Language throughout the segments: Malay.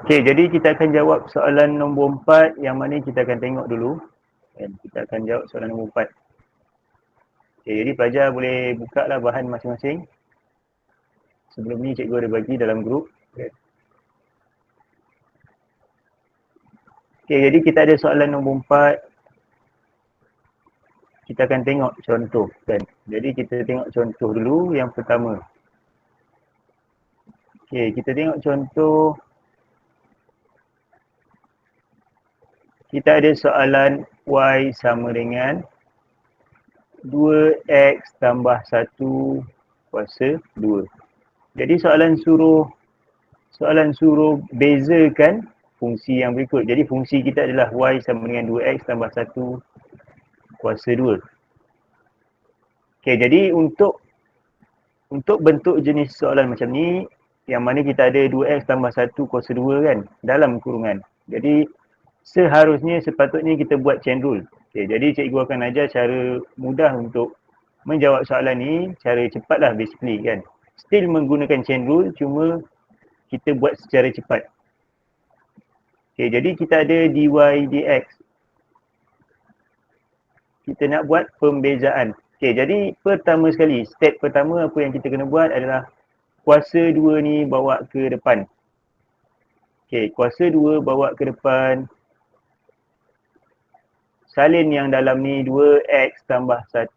Okey, jadi kita akan jawab soalan nombor 4 yang mana kita akan tengok dulu. Kita akan jawab soalan nombor 4. Okey, jadi pelajar boleh buka lah bahan masing-masing. Sebelum ni cikgu ada bagi dalam grup. Okey, jadi kita ada soalan nombor 4. Kita akan tengok contoh kan. Jadi kita tengok contoh dulu yang pertama. Okey, kita tengok contoh. Kita ada soalan y sama dengan 2x tambah 1 kuasa 2. Jadi soalan suruh bezakan fungsi yang berikut. Jadi fungsi kita adalah y sama dengan 2x tambah 1 kuasa 2. Okey, jadi untuk bentuk jenis soalan macam ni, yang mana kita ada 2x tambah 1 kuasa 2 kan, dalam kurungan. Jadi sepatutnya kita buat chain rule. Okay, jadi cikgu akan ajar cara mudah untuk menjawab soalan ni, cara cepat lah basically kan. Still menggunakan chain rule, cuma kita buat secara cepat. Okay, jadi kita ada dy dx. Kita nak buat pembezaan. Okay, jadi pertama sekali, step pertama apa yang kita kena buat adalah kuasa 2 ni bawa ke depan. Okay, kuasa 2 bawa ke depan. Salin yang dalam ni 2x tambah 1.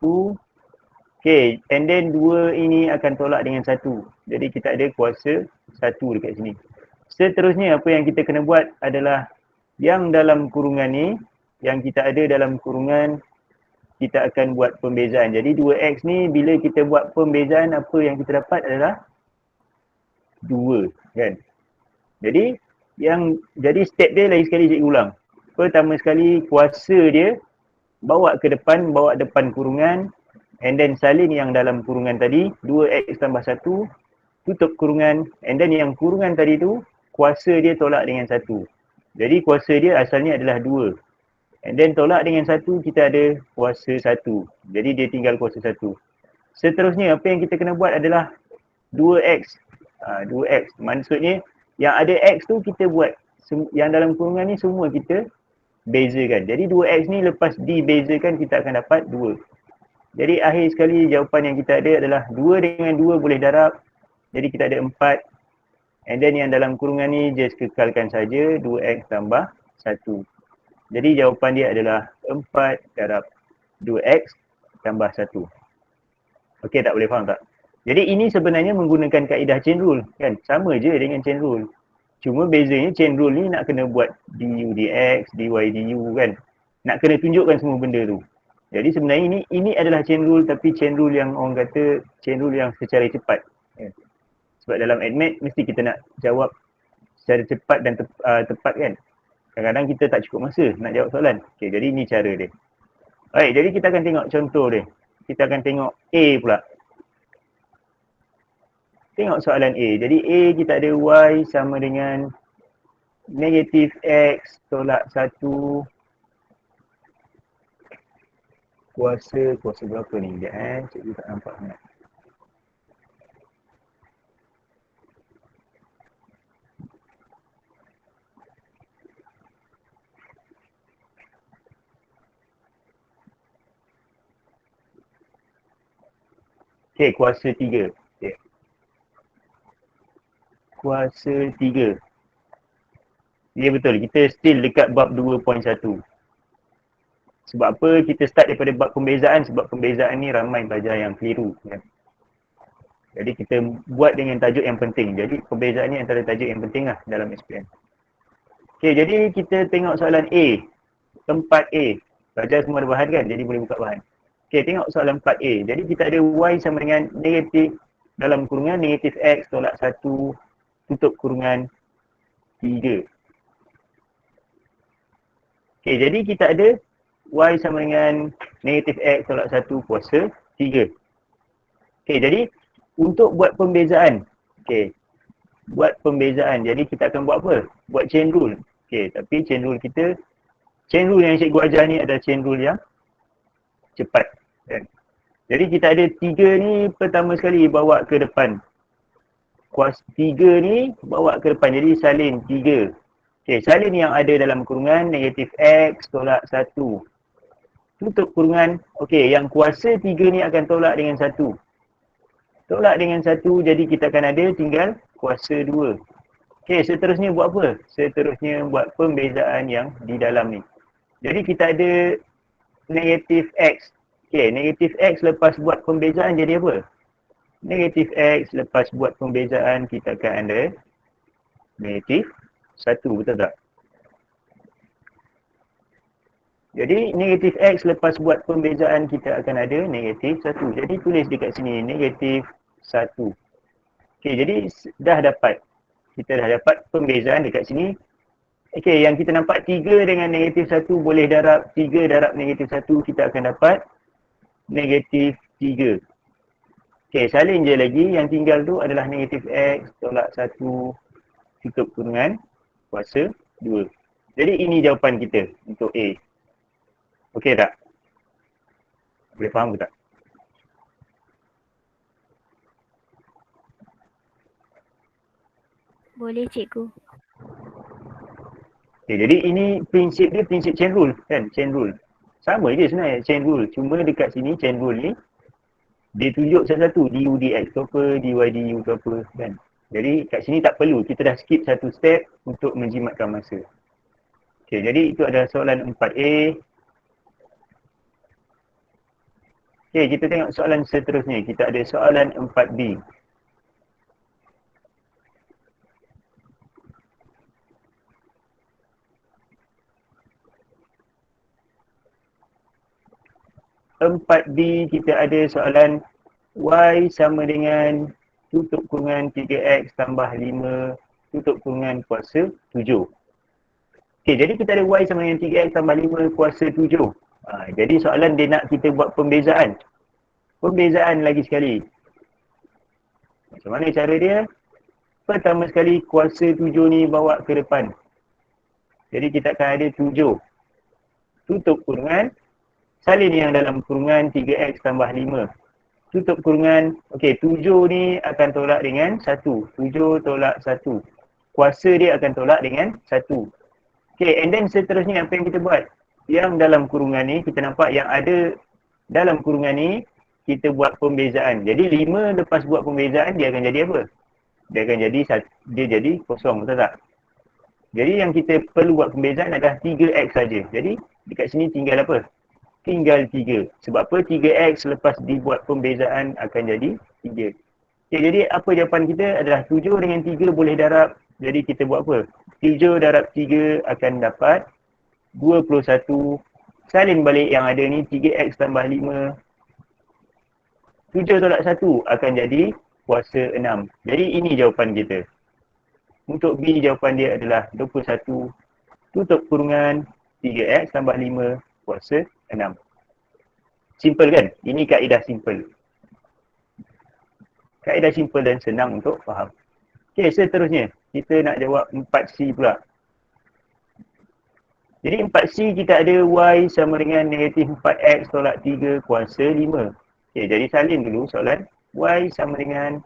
Okay, and then 2 ini akan tolak dengan 1. Jadi kita ada kuasa 1 dekat sini. Seterusnya apa yang kita kena buat adalah yang dalam kurungan ni, yang kita ada dalam kurungan, kita akan buat pembezaan. Jadi 2x ni bila kita buat pembezaan, apa yang kita dapat adalah 2 kan. Jadi step dia lagi sekali cikgu ulang. Pertama sekali kuasa dia bawa ke depan, bawa depan kurungan, and then salin yang dalam kurungan tadi 2x tambah 1, tutup kurungan, and then yang kurungan tadi tu kuasa dia tolak dengan 1. Jadi kuasa dia asalnya adalah 2, and then tolak dengan 1, kita ada kuasa 1. Jadi dia tinggal kuasa 1. Seterusnya apa yang kita kena buat adalah 2x. 2x maksudnya yang ada x tu kita buat, yang dalam kurungan ni semua kita bezakan. Jadi 2x ni lepas dibezakan kita akan dapat 2. Jadi akhir sekali jawapan yang kita ada adalah 2 dengan 2 boleh darab. Jadi kita ada 4. And then yang dalam kurungan ni just kekalkan saja 2x tambah 1. Jadi jawapan dia adalah 4 darab 2x tambah 1. Okey, tak boleh faham tak? Jadi ini sebenarnya menggunakan kaedah chain rule kan. Sama je dengan chain rule. Cuma bezanya chain rule ni nak kena buat du dx, dy du kan. Nak kena tunjukkan semua benda tu. Jadi sebenarnya ini adalah chain rule, tapi chain rule yang orang kata chain rule yang secara cepat. Sebab dalam admat mesti kita nak jawab secara cepat dan tepat kan. Kadang-kadang kita tak cukup masa nak jawab soalan. Okay, jadi ini cara dia. Baik, jadi kita akan tengok contoh dia. Kita akan tengok A pula. Tengok soalan A. Jadi A kita ada y sama dengan negatif x tolak 1 kuasa berapa ni? Sekejap cikgu tak nampak sangat. Okay, kuasa 3. Okay. Kuasa 3. Ya betul, kita still dekat bab 2.1. Sebab apa kita start daripada bab pembezaan? Sebab pembezaan ni ramai pelajar yang keliru kan? Jadi kita buat dengan tajuk yang penting. Jadi pembezaan ni antara tajuk yang penting lah dalam SPM. Okay, jadi kita tengok soalan A. Tempat A. Pelajar semua ada bahan kan? Jadi boleh buka bahan. Okay, tengok soalan 4A. Jadi kita ada y sama dengan negatif dalam kurungan negatif x tolak 1 tutup kurungan 3. Okay, jadi kita ada y sama dengan negatif x tolak 1 kuasa 3. Okay, jadi untuk buat pembezaan. Okay, buat pembezaan. Jadi kita akan buat apa? Buat chain rule. Okay, tapi chain rule yang cikgu ajar ni adalah chain rule yang cepat. Kan? Jadi kita ada 3 ni pertama sekali bawa ke depan. Kuasa 3 ni bawa ke depan. Jadi salin 3. Okey, salin yang ada dalam kurungan negatif X tolak 1. Tutup kurungan. Okey, yang kuasa 3 ni akan tolak dengan 1. Tolak dengan 1, jadi kita akan ada tinggal kuasa 2. Okey, seterusnya buat apa? Seterusnya buat pembezaan yang di dalam ni. Jadi kita ada negatif X. Okey, negatif X lepas buat pembezaan jadi apa? Negatif X lepas buat pembezaan kita akan ada negatif 1, betul tak? Jadi negatif X lepas buat pembezaan kita akan ada negatif 1. Jadi tulis dekat sini negatif 1. Okey, jadi dah dapat. Kita dah dapat pembezaan dekat sini. Okey, yang kita nampak 3 dengan negatif 1 boleh darab 3 darab negatif 1, kita akan dapat negatif 3. Okey, salin je lagi. Yang tinggal tu adalah negatif X tolak 1 tutup kurungan kuasa 2. Jadi ini jawapan kita untuk A. Okey tak? Boleh faham ke tak? Boleh cikgu. Okay, jadi ini prinsip dia prinsip chain rule kan? Chain rule. Sama je sebenarnya chain rule. Cuma dekat sini chain rule ni dia tunjuk satu-satu du dx ke apa, dy du ke apa kan. Jadi kat sini tak perlu. Kita dah skip satu step untuk menjimatkan masa. Okay, jadi itu adalah soalan 4A. Okay, kita tengok soalan seterusnya. Kita ada soalan 4B. Empat B kita ada soalan Y sama dengan tutup kurungan 3X tambah 5 tutup kurungan kuasa 7. Okay, jadi kita ada Y sama dengan 3X tambah 5 kuasa 7. Jadi soalan dia nak kita buat pembezaan. Pembezaan lagi sekali. Macam mana cara dia? Pertama sekali kuasa 7 ni bawa ke depan. Jadi kita akan ada 7. Tutup kurungan. Salin yang dalam kurungan 3X tambah 5. Tutup kurungan. Okey, 7 ni akan tolak dengan 1. 7 tolak 1. Kuasa dia akan tolak dengan 1. Okey, and then seterusnya apa yang kita buat? Yang dalam kurungan ni, kita nampak yang ada dalam kurungan ni, kita buat pembezaan. Jadi 5 lepas buat pembezaan, dia akan jadi apa? Dia akan jadi, dia jadi kosong, betul tak? Jadi yang kita perlu buat pembezaan adalah 3X saja. Jadi dekat sini tinggal apa? Tinggal 3. Sebab apa? 3X lepas dibuat pembezaan akan jadi 3. Okay, jadi apa jawapan kita adalah 7 dengan 3 boleh darab. Jadi kita buat apa? 7 darab 3 akan dapat 21. Salin balik yang ada ni 3X tambah 5. 7 tolak 1 akan jadi kuasa 6. Jadi ini jawapan kita. Untuk B jawapan dia adalah 21. Tutup kurungan 3X tambah 5 kuasa 6. Simple kan? Ini kaedah simple. Kaedah simple dan senang untuk faham. Okey, seterusnya. Kita nak jawab 4C pula. Jadi 4C kita ada Y sama dengan negatif 4X tolak 3 kuasa 5. Okey, jadi salin dulu soalan. Y sama dengan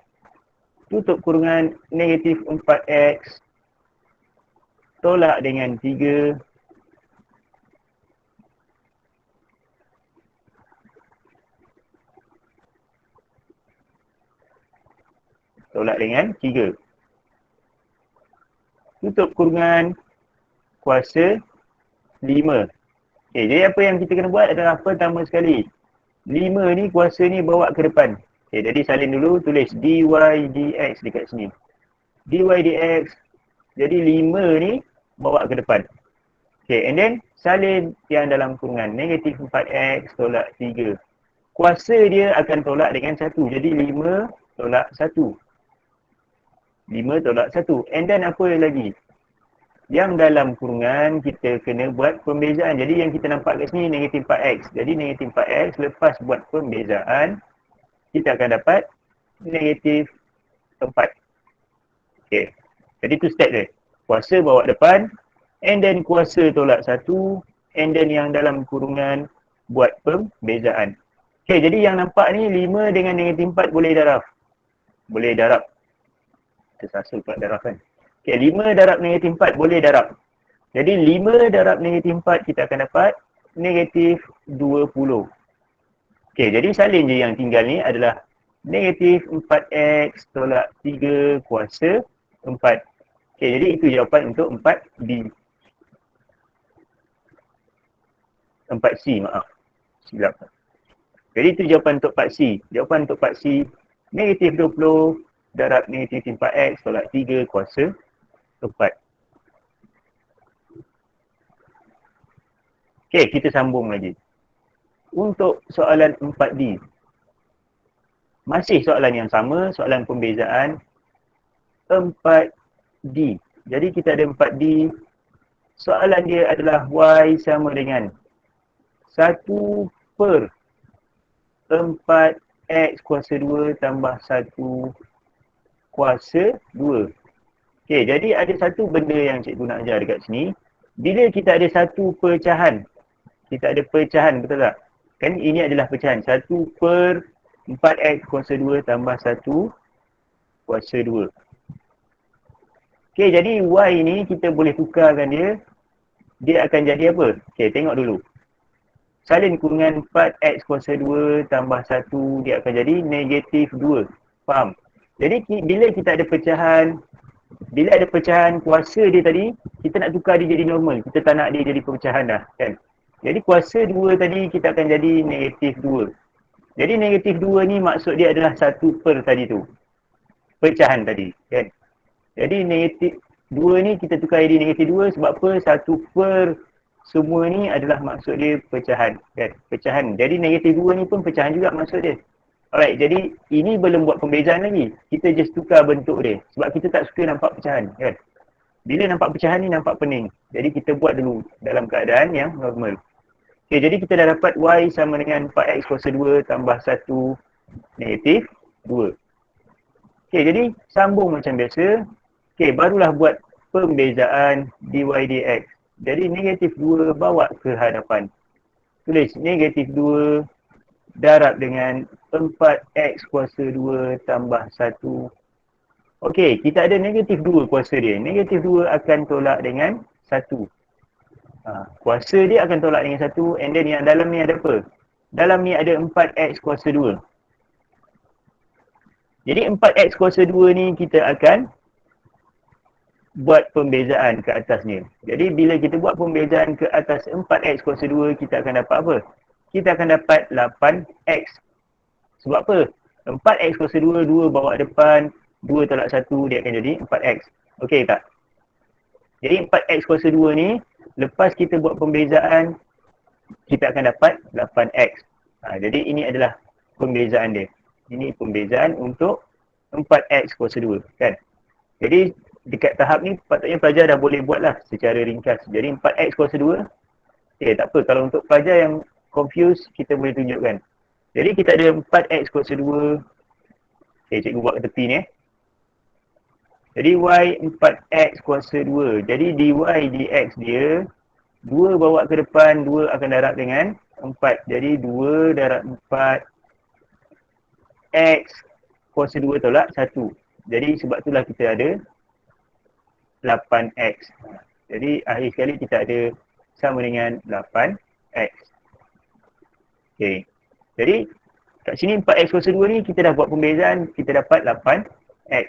tutup kurungan negatif 4X tolak dengan 3 tolak dengan 3. Tutup kurungan kuasa 5. Okay, jadi apa yang kita kena buat adalah pertama sekali 5 ni kuasa ni bawa ke depan. Okay, jadi salin dulu, tulis dy dx dekat sini. Dy dx, jadi 5 ni bawa ke depan. Okay, and then salin yang dalam kurungan negatif 4x tolak 3. Kuasa dia akan tolak dengan 1. Jadi 5 tolak 1. 5 tolak 1. And then apa lagi? Yang dalam kurungan kita kena buat pembezaan. Jadi yang kita nampak kat sini negatif 4x. Jadi negatif 4x lepas buat pembezaan, kita akan dapat negatif 4. Okay. Jadi tu step dia. Kuasa bawa depan, and then kuasa tolak 1, and then yang dalam kurungan buat pembezaan. Okay, jadi yang nampak ni 5 dengan negatif 4 boleh darab. Boleh darab. Tersasul pula darab kan. Okay, 5 darab negatif 4 boleh darab. Jadi 5 darab negatif 4 kita akan dapat negatif 20. Okey, jadi salin je yang tinggal ni adalah negatif 4x tolak 3 kuasa 4. Okey, jadi itu jawapan untuk 4D. 4C, maaf. Silap. Jadi itu jawapan untuk 4C. Jawapan untuk 4C, negatif 20 darab negatif 4x tolak 3 kuasa 4. Okey, kita sambung lagi. Untuk soalan 4D. Masih soalan yang sama, soalan pembezaan 4D. Jadi kita ada 4D. Soalan dia adalah Y sama dengan 1 per 4x kuasa 2 tambah 1 kuasa 2. Okey, jadi ada satu benda yang cikgu nak ajar dekat sini. Bila kita ada satu pecahan, kita ada pecahan, betul tak? Kan ini adalah pecahan. 1 per 4x kuasa 2 tambah 1 kuasa 2. Okey, jadi Y ni kita boleh tukarkan dia. Dia akan jadi apa? Okey, tengok dulu. Salin kurungan 4x kuasa 2 tambah 1, dia akan jadi negatif 2. Faham? Jadi bila kita ada pecahan, bila ada pecahan kuasa dia tadi, kita nak tukar dia jadi normal. Kita tak nak dia jadi pecahan dah, kan? Jadi kuasa 2 tadi kita akan jadi negatif 2. Jadi negatif 2 ni maksud dia adalah 1 per tadi tu. Pecahan tadi, kan? Jadi negatif 2 ni kita tukar jadi negatif 2 sebab apa? 1 per semua ni adalah maksud dia pecahan, kan? Pecahan. Jadi negatif 2 ni pun pecahan juga maksud dia. Alright, jadi ini belum buat pembezaan lagi. Kita just tukar bentuk dia. Sebab kita tak suka nampak pecahan, kan? Bila nampak pecahan ni nampak pening. Jadi kita buat dulu dalam keadaan yang normal. Okay, jadi kita dah dapat Y sama dengan 4x kuasa 2 tambah 1 negatif 2. Okay, jadi sambung macam biasa. Okay, barulah buat pembezaan dy dx. Jadi negatif 2 bawa ke hadapan. Tulis negatif 2 darab dengan 4x kuasa 2 tambah 1. Okey, kita ada negatif 2 kuasa dia. Negatif 2 akan tolak dengan 1. Kuasa dia akan tolak dengan 1. And then yang dalam ni ada apa? Dalam ni ada 4x kuasa 2. Jadi 4x kuasa 2 ni kita akan buat pembezaan ke atasnya. Jadi bila kita buat pembezaan ke atas 4x kuasa 2, kita akan dapat apa? Kita akan dapat 8x. Sebab apa? 4x kuasa 2, 2 bawa depan, 2 tolak 1, dia akan jadi 4x. Okey tak? Jadi 4x kuasa 2 ni, lepas kita buat pembezaan, kita akan dapat 8x. Jadi ini adalah pembezaan dia. Ini pembezaan untuk 4x kuasa 2, kan? Jadi dekat tahap ni patutnya pelajar dah boleh buat lah secara ringkas. Jadi 4x kuasa 2, tak apa. Kalau untuk pelajar yang confused, kita boleh tunjukkan. Jadi kita ada 4x kuasa 2. Cikgu buat ke tepi ni. Jadi y 4x kuasa 2. Jadi dy dx dia, 2 bawa ke depan, 2 akan darab dengan 4. Jadi 2 darab 4 x kuasa 2 tolak 1. Jadi sebab itulah kita ada 8x. Jadi akhir sekali kita ada sama dengan 8x. Okey. Jadi kat sini 4x kuasa 2 ni kita dah buat pembezaan, kita dapat 8x.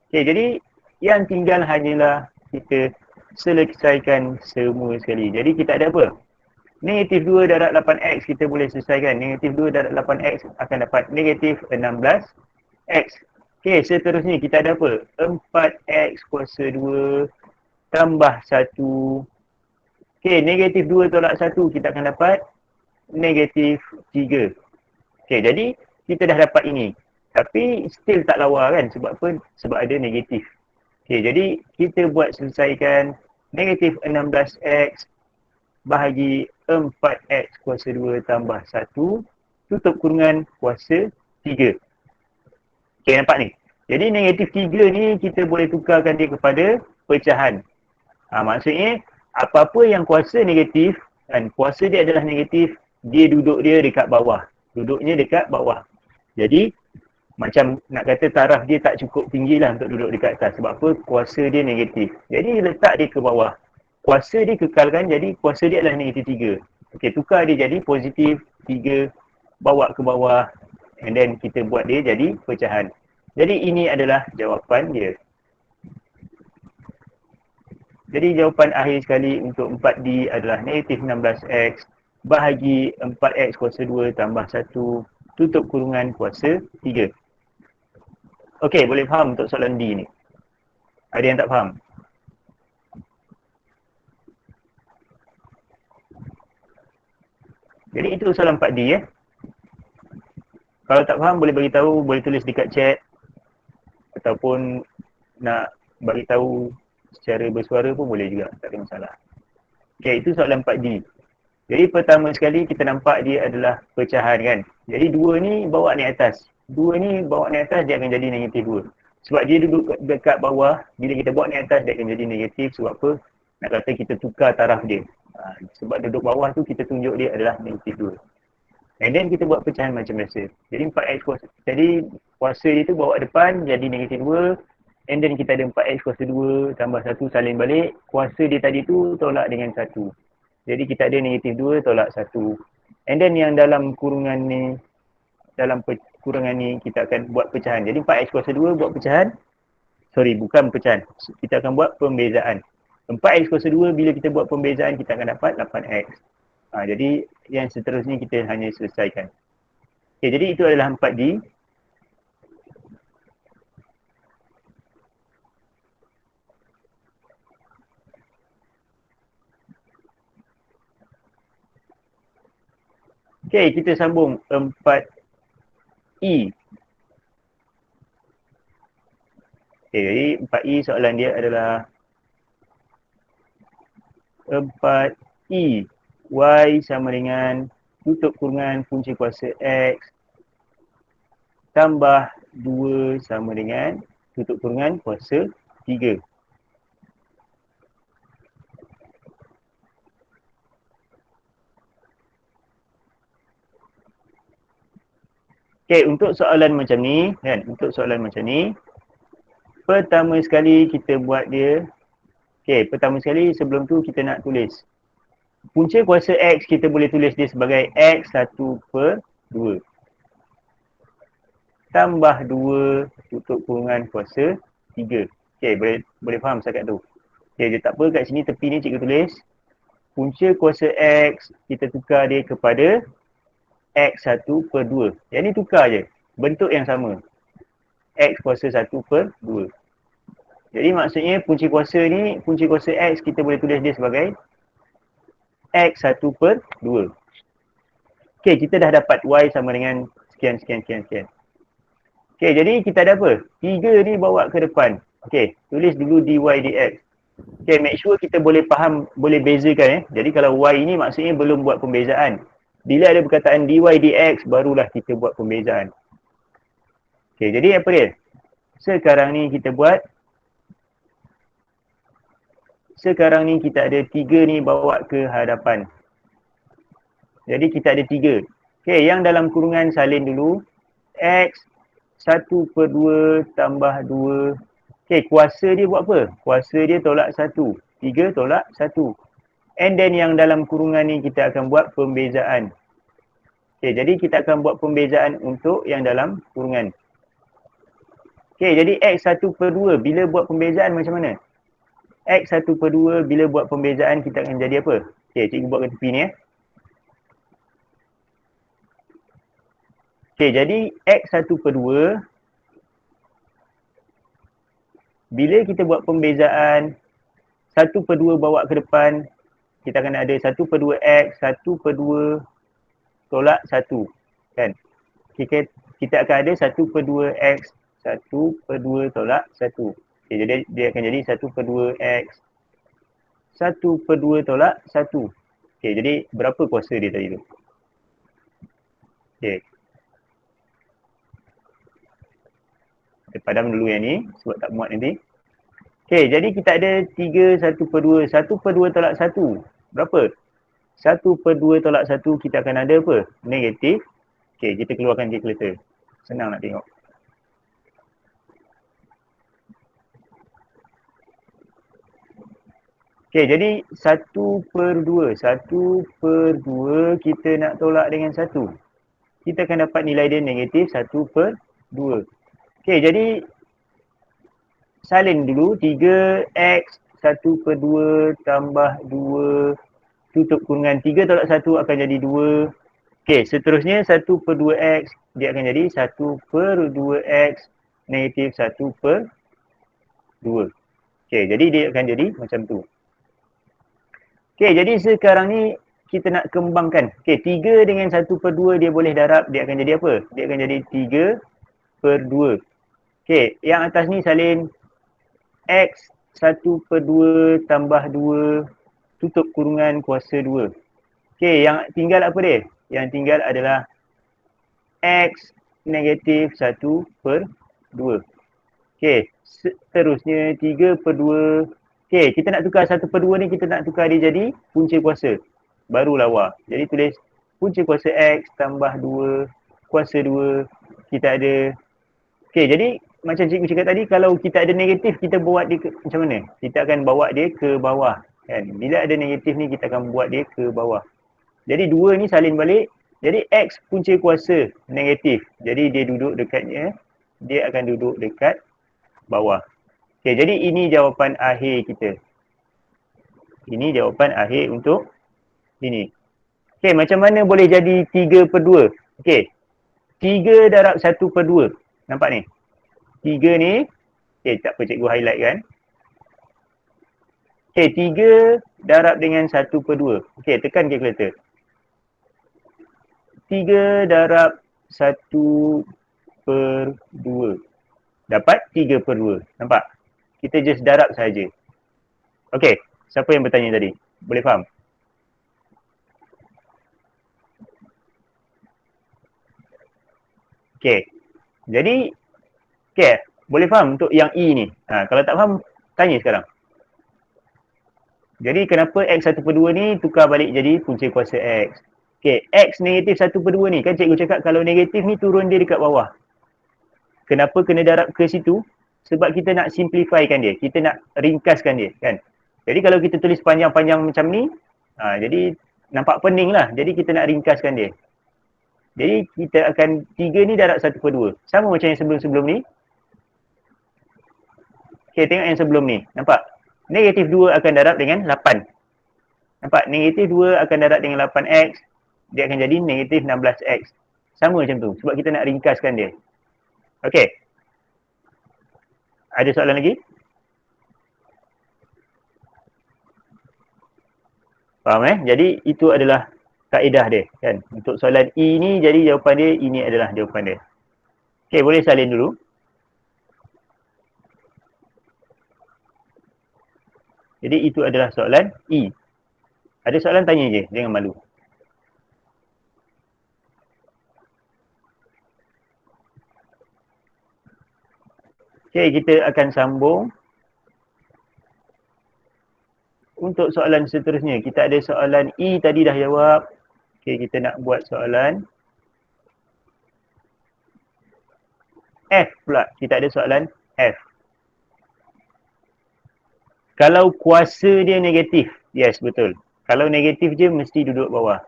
Okey, jadi yang tinggal hanyalah kita selesaikan semua sekali. Jadi kita ada apa? Negatif 2 darab 8x kita boleh selesaikan. Negatif 2 darab 8x akan dapat negatif 16x. Okey, seterusnya kita ada apa? 4x kuasa 2 tambah 1. Okey, negatif 2 tolak 1 kita akan dapat negatif 3. Okey, jadi kita dah dapat ini. Tapi still tak lawa kan? Sebab apa? Sebab ada negatif. Okey, jadi kita buat selesaikan negatif 16x bahagi 4x kuasa 2 tambah 1 tutup kurungan kuasa 3. Okey, nampak ni? Jadi negatif 3 ni kita boleh tukarkan dia kepada pecahan. Maksudnya apa-apa yang kuasa negatif dan kuasa dia adalah negatif, dia duduk dia dekat bawah. Duduknya dekat bawah. Jadi macam nak kata taraf dia tak cukup tinggi lah untuk duduk dekat atas. Sebab apa? Kuasa dia negatif. Jadi letak dia ke bawah. kuasa dia kekalkan, jadi kuasa dia adalah negatif 3. Okey, tukar dia jadi positif 3, bawa ke bawah, and then kita buat dia jadi pecahan. Jadi ini adalah jawapan dia. Jadi jawapan akhir sekali untuk 4D adalah negatif 16X bahagi 4X kuasa 2 tambah 1 tutup kurungan kuasa 3. Okey, boleh faham untuk soalan D ni? Ada yang tak faham? Jadi itu soalan 4D ya. Kalau tak faham boleh bagi tahu, boleh tulis dekat chat ataupun nak bagi tahu secara bersuara pun boleh juga, tak ada masalah. Okey, itu soalan 4D. Jadi pertama sekali kita nampak dia adalah pecahan kan. Jadi 2 ni bawa naik atas. 2 ni bawa naik atas dia akan jadi negatif 2. Sebab dia duduk dekat bawah, bila kita bawa naik atas dia akan jadi negatif. Sebab apa? Nak kata kita tukar taraf dia. Sebab duduk bawah tu kita tunjuk dia adalah negatif 2. And then kita buat pecahan macam biasa. Jadi 4x kuasa. Jadi kuasa dia tu bawa depan jadi negatif 2. And then kita ada 4x kuasa 2 tambah 1 salin balik. Kuasa dia tadi tu tolak dengan 1. Jadi kita ada negatif 2 tolak 1. And then yang dalam kurungan ni, dalam kurungan ni kita akan buat pecahan. Jadi 4x kuasa 2 buat pecahan. Sorry, bukan pecahan. Kita akan buat pembezaan. 4x kuasa 2 bila kita buat pembezaan kita akan dapat 8x. Jadi yang seterusnya kita hanya selesaikan. Okay, jadi itu adalah 4D. Okay, kita sambung 4E. Okay, jadi 4E soalan dia adalah 4E. Y sama dengan tutup kurungan punca kuasa X tambah 2 sama dengan tutup kurungan kuasa 3. Okay, untuk soalan macam ni, kan? Untuk soalan macam ni, pertama sekali kita buat dia, okay, pertama sekali sebelum tu kita nak tulis. Punca kuasa X kita boleh tulis dia sebagai X1/2 tambah 2 tutup kurungan kuasa 3. Okay, boleh faham setakat tu. Okay, dia tak apa, kat sini tepi ni cikgu tulis punca kuasa X kita tukar dia kepada X1/2. Yang ni tukar je, bentuk yang sama, X kuasa 1/2. Jadi maksudnya punca kuasa ni, punca kuasa X kita boleh tulis dia sebagai X1/2. Okay, kita dah dapat Y sama dengan sekian. Okay, jadi kita ada apa? 3 ni bawa ke depan. Okay, tulis dulu dy dx. Okay, make sure kita boleh faham, boleh bezakan. Jadi kalau Y ni maksudnya belum buat pembezaan. Bila ada perkataan dy dx, barulah kita buat pembezaan. Okay, jadi apa dia? Sekarang ni kita buat, sekarang ni kita ada 3 ni bawa ke hadapan. Jadi kita ada 3. Okay, yang dalam kurungan salin dulu. X 1/2 tambah 2. Okay, kuasa dia buat apa? Kuasa dia tolak 1. 3 tolak 1. And then yang dalam kurungan ni kita akan buat pembezaan. Okay, jadi kita akan buat pembezaan untuk yang dalam kurungan. Okay, jadi X1/2 bila buat pembezaan macam mana? X1/2 bila buat pembezaan kita akan jadi apa? Okay, cikgu buat ke tepi ni . Okay, jadi X1/2 bila kita buat pembezaan 1/2 bawa ke depan, kita akan ada 1/2X, 1/2 tolak 1. Kan? Kita akan ada 1/2X, 1/2 tolak 1. Okay, jadi dia akan jadi 1/2X, 1/2 tolak 1. Okay, jadi berapa kuasa dia tadi tu? Okay. Kita padam dulu yang ni sebab tak muat nanti. Okay, jadi kita ada 3 1/2. 1/2 tolak 1. Berapa? 1/2 tolak 1 kita akan ada apa? Negatif. Okay, kita keluarkan calculator. Senang nak tengok. Okey, jadi 1/2. 1/2 kita nak tolak dengan 1. Kita akan dapat nilai dia negatif 1/2. Okey, jadi salin dulu 3x 1/2 tambah 2 tutup kurungan 3 tolak 1 akan jadi 2. Okey, seterusnya 1/2x dia akan jadi 1/2x negatif 1/2. Okey, jadi dia akan jadi macam tu. Okey, jadi sekarang ni kita nak kembangkan. Okey, 3 dengan 1/2 dia boleh darab, dia akan jadi apa? Dia akan jadi 3/2. Okey, yang atas ni salin x 1/2 tambah 2 tutup kurungan kuasa 2. Okey, yang tinggal apa dia? Yang tinggal adalah x negatif 1/2. Okey, seterusnya 3/2. Okey, kita nak tukar 1/2 ni, kita nak tukar dia jadi punca kuasa. Baru lawa. Jadi tulis punca kuasa x tambah 2 kuasa 2. Kita ada. Okey, jadi macam cikgu cakap tadi, kalau kita ada negatif, kita buat dia macam mana? Kita akan bawa dia ke bawah. Kan? Bila ada negatif ni, kita akan buat dia ke bawah. Jadi 2 ni salin balik. Jadi x punca kuasa negatif. Jadi dia duduk dekatnya. Dia akan duduk dekat bawah. Okey, jadi ini jawapan akhir kita. Ini jawapan akhir untuk ini. Okey, macam mana boleh jadi 3/2? Okey, 3 darab 1/2. Nampak ni? 3 ni, okey, tak apa cikgu highlight kan. Okey, 3 darab dengan 1/2. Okey, tekan kalkulator. 3 darab 1/2. Dapat 3/2. Nampak? Kita just darab saja. Okey, siapa yang bertanya tadi? Boleh faham? Okey. Jadi, okey, boleh faham untuk yang E ni? Kalau tak faham, tanya sekarang. Jadi, kenapa x 1/2 ni tukar balik jadi punca kuasa x? Okey, x negatif 1/2 ni, kan cikgu cakap kalau negatif ni turun dia dekat bawah. Kenapa kena darab ke situ? Sebab kita nak simplifykan dia. Kita nak ringkaskan dia, kan? Jadi, kalau kita tulis panjang-panjang macam ni, jadi nampak pening lah. Jadi, kita nak ringkaskan dia. Jadi, kita akan 3 ni darab 1/2. Sama macam yang sebelum-sebelum ni. Okey, tengok yang sebelum ni. Nampak? Negatif 2 akan darab dengan 8. Nampak? Negatif 2 akan darab dengan 8x. Dia akan jadi negatif 16x. Sama macam tu. Sebab kita nak ringkaskan dia. Okey. Ada soalan lagi? Faham Jadi itu adalah kaedah dia, kan? Untuk soalan E ni, jadi jawapan dia, ini adalah jawapan dia. Okey, boleh salin dulu. Jadi itu adalah soalan E. Ada soalan, tanya je, jangan malu. Okey, kita akan sambung. Untuk soalan seterusnya, kita ada soalan E tadi dah jawab. Okey, kita nak buat soalan F pula. Kita ada soalan F. Kalau kuasa dia negatif, yes, betul. Kalau negatif je, mesti duduk bawah.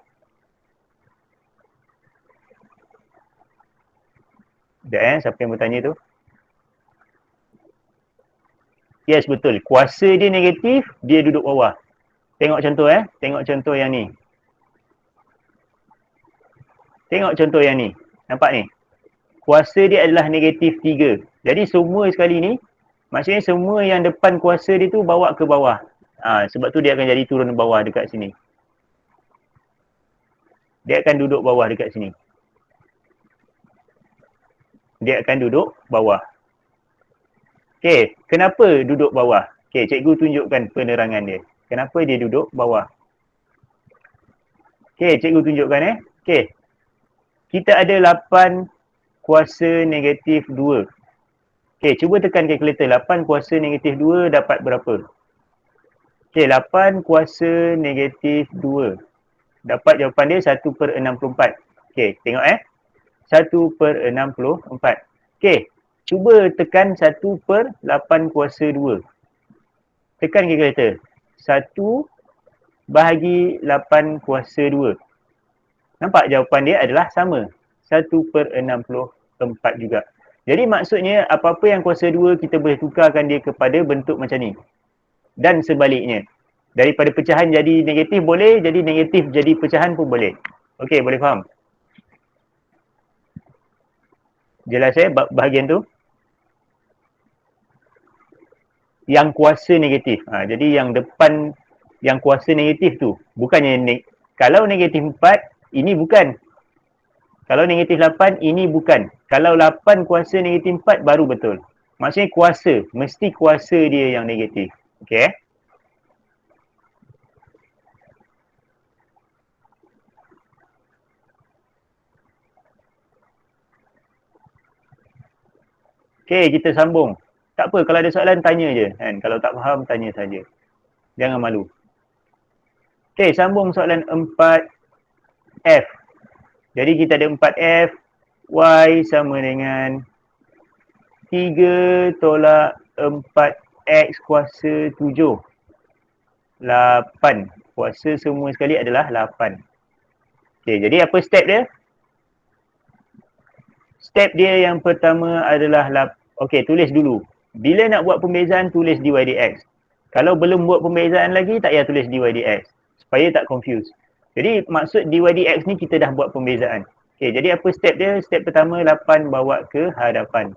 Sekejap siapa yang bertanya tu? Yes, betul. Kuasa dia negatif, dia duduk bawah. Tengok contoh Tengok contoh yang ni. Tengok contoh yang ni. Nampak ni? Kuasa dia adalah negatif 3. Jadi semua sekali ni, maksudnya semua yang depan kuasa dia tu bawa ke bawah. Sebab tu dia akan jadi turun bawah dekat sini. Dia akan duduk bawah dekat sini. Dia akan duduk bawah. Okey, kenapa duduk bawah? Okey, cikgu tunjukkan penerangan dia. Kenapa dia duduk bawah? Okey, cikgu tunjukkan Okey. Kita ada 8 kuasa negatif 2. Okey, cuba tekan kalkulator. 8 kuasa negatif 2 dapat berapa? Okey, 8 kuasa negatif 2. Dapat jawapan dia 1/64. Okey, tengok 1/64. Okey, cuba tekan 1/8 kuasa 2. Tekan kalkulator. 1 bahagi 8 kuasa 2. Nampak jawapan dia adalah sama. 1/64 juga. Jadi maksudnya apa-apa yang kuasa 2 kita boleh tukarkan dia kepada bentuk macam ni. Dan sebaliknya. Daripada pecahan jadi negatif boleh, jadi negatif jadi pecahan pun boleh. Okey, boleh faham? Jelas bahagian tu? Yang kuasa negatif. Jadi yang depan yang kuasa negatif tu. Bukannya kalau negatif 4, ini bukan. Kalau negatif 8, ini bukan. Kalau 8 kuasa negatif 4, baru betul. Maksudnya kuasa. Mesti kuasa dia yang negatif. Okey? Okey, kita sambung. Tak apa, kalau ada soalan, tanya je. Kan? Kalau tak faham, tanya saja. Jangan malu. Okey, sambung soalan 4F. Jadi kita ada 4F. Y sama dengan 3 tolak 4X kuasa 7. 8. Kuasa semua sekali adalah 8. Okey, jadi apa step dia? Step dia yang pertama adalah okey, tulis dulu. Bila nak buat pembezaan, tulis dy dx. Kalau belum buat pembezaan lagi, tak payah tulis dy dx. Supaya tak confuse. Jadi maksud dy dx ni kita dah buat pembezaan. Okey, jadi apa step dia? Step pertama 8 bawa ke hadapan.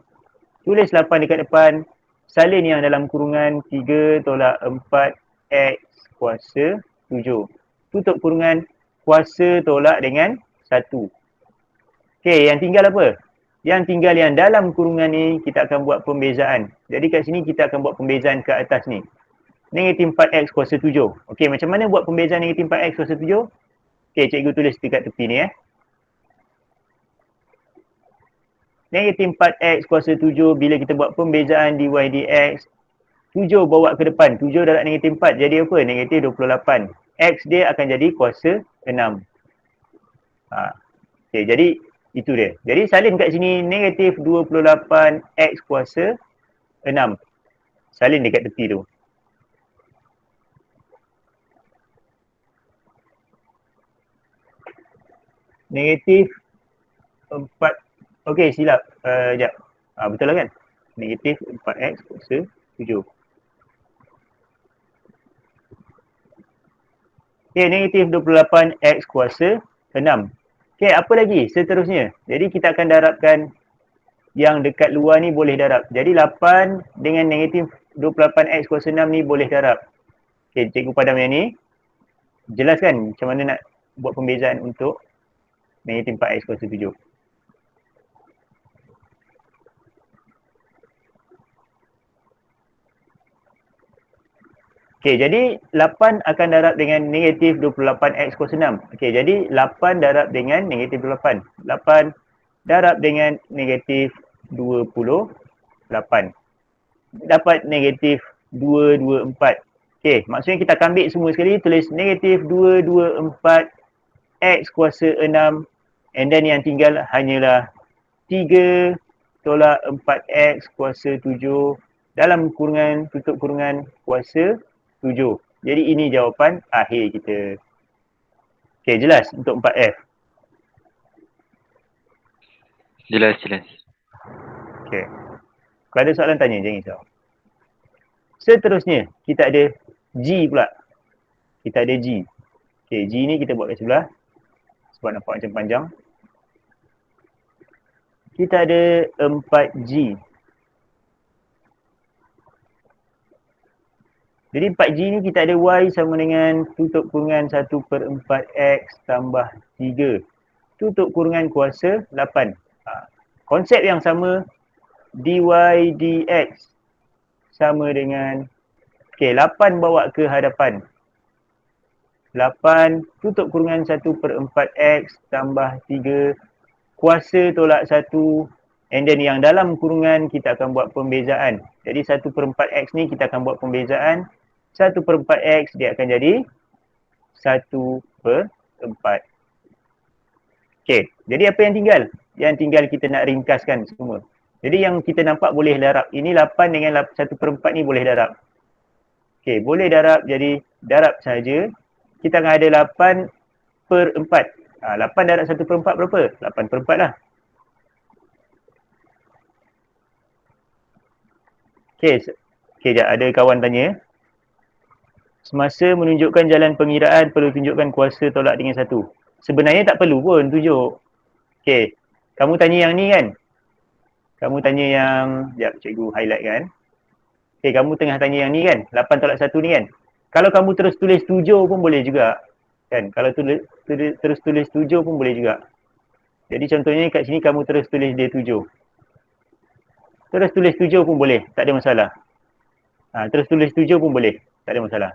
Tulis 8 dekat depan. Salin yang dalam kurungan 3 tolak 4x kuasa 7. Tutup kurungan kuasa tolak dengan 1. Okey, yang tinggal apa? Yang tinggal yang dalam kurungan ni kita akan buat pembezaan. Jadi kat sini kita akan buat pembezaan ke atas ni. Negatif 4x kuasa 7. Okey, macam mana buat pembezaan negatif 4x kuasa 7? Okey, cikgu tulis dekat tepi ni Negatif 4x kuasa 7 bila kita buat pembezaan dy dx. 7 bawa ke depan. 7 darab negatif 4 jadi apa? Negatif 28. X dia akan jadi kuasa 6. Okey, jadi itu dia. Jadi salin kat sini negatif 28 X kuasa 6. Salin dekat tepi tu. Negatif 4. Okey, silap. Sekejap. Betul lah kan? Negatif 4X kuasa 7. Okey, negatif 28X kuasa 6. Okey, apa lagi seterusnya? Jadi kita akan darabkan yang dekat luar ni boleh darab. Jadi 8 dengan negatif 28x kuasa 6 ni boleh darab. Okey, cikgu padam yang ni. Jelaskan macam mana nak buat pembezaan untuk negatif 4x kuasa 7. Okey, jadi 8 akan darab dengan negatif 28x kuasa 6. Okey, jadi 8 darab dengan negatif 28. 8 darab dengan negatif 28. Dapat negatif 224. Okey, maksudnya kita akan ambil semua sekali, tulis negatif 224 x kuasa 6 and then yang tinggal hanyalah 3 tolak 4x kuasa 7 dalam kurungan, tutup kurungan kuasa 7. Jadi ini jawapan akhir kita. Okey, jelas untuk 4F? Jelas. Okey. Kalau ada soalan tanya, jangan risau. Seterusnya, kita ada G pula. Kita ada G. Okey, G ni kita buat kat sebelah. Sebab nampak macam panjang. Kita ada 4G. Jadi 4G ni kita ada Y sama dengan tutup kurungan 1/4X tambah 3. Tutup kurungan kuasa 8. Konsep yang sama, dy dx sama dengan, okey, 8 bawa ke hadapan. 8 tutup kurungan 1/4X tambah 3. Kuasa tolak 1. And then yang dalam kurungan kita akan buat pembezaan. Jadi 1/4X ni kita akan buat pembezaan. 1/4X dia akan jadi 1/4. Okey, jadi apa yang tinggal? Yang tinggal kita nak ringkaskan semua. Jadi yang kita nampak boleh darab. Ini 8 dengan 1/4 ni boleh darab. Okey, boleh darab jadi darab saja. Kita akan ada 8/4. 8 darab 1/4 berapa? 8/4 lah. Okey, sekejap ada kawan tanya. Semasa menunjukkan jalan pengiraan perlu tunjukkan kuasa tolak dengan 1. Sebenarnya tak perlu pun tunjuk. Okey, kamu tanya yang ni kan? Kamu tanya yang, sekejap cikgu highlight kan. Okey, kamu tengah tanya yang ni kan? 8 tolak 1 ni kan? Kalau kamu terus tulis 7 pun boleh juga. Kan? Kalau terus tulis 7 pun boleh juga. Jadi contohnya kat sini kamu terus tulis dia 7. Terus tulis 7 pun boleh, tak ada masalah. Terus tulis 7 pun boleh, tak ada masalah.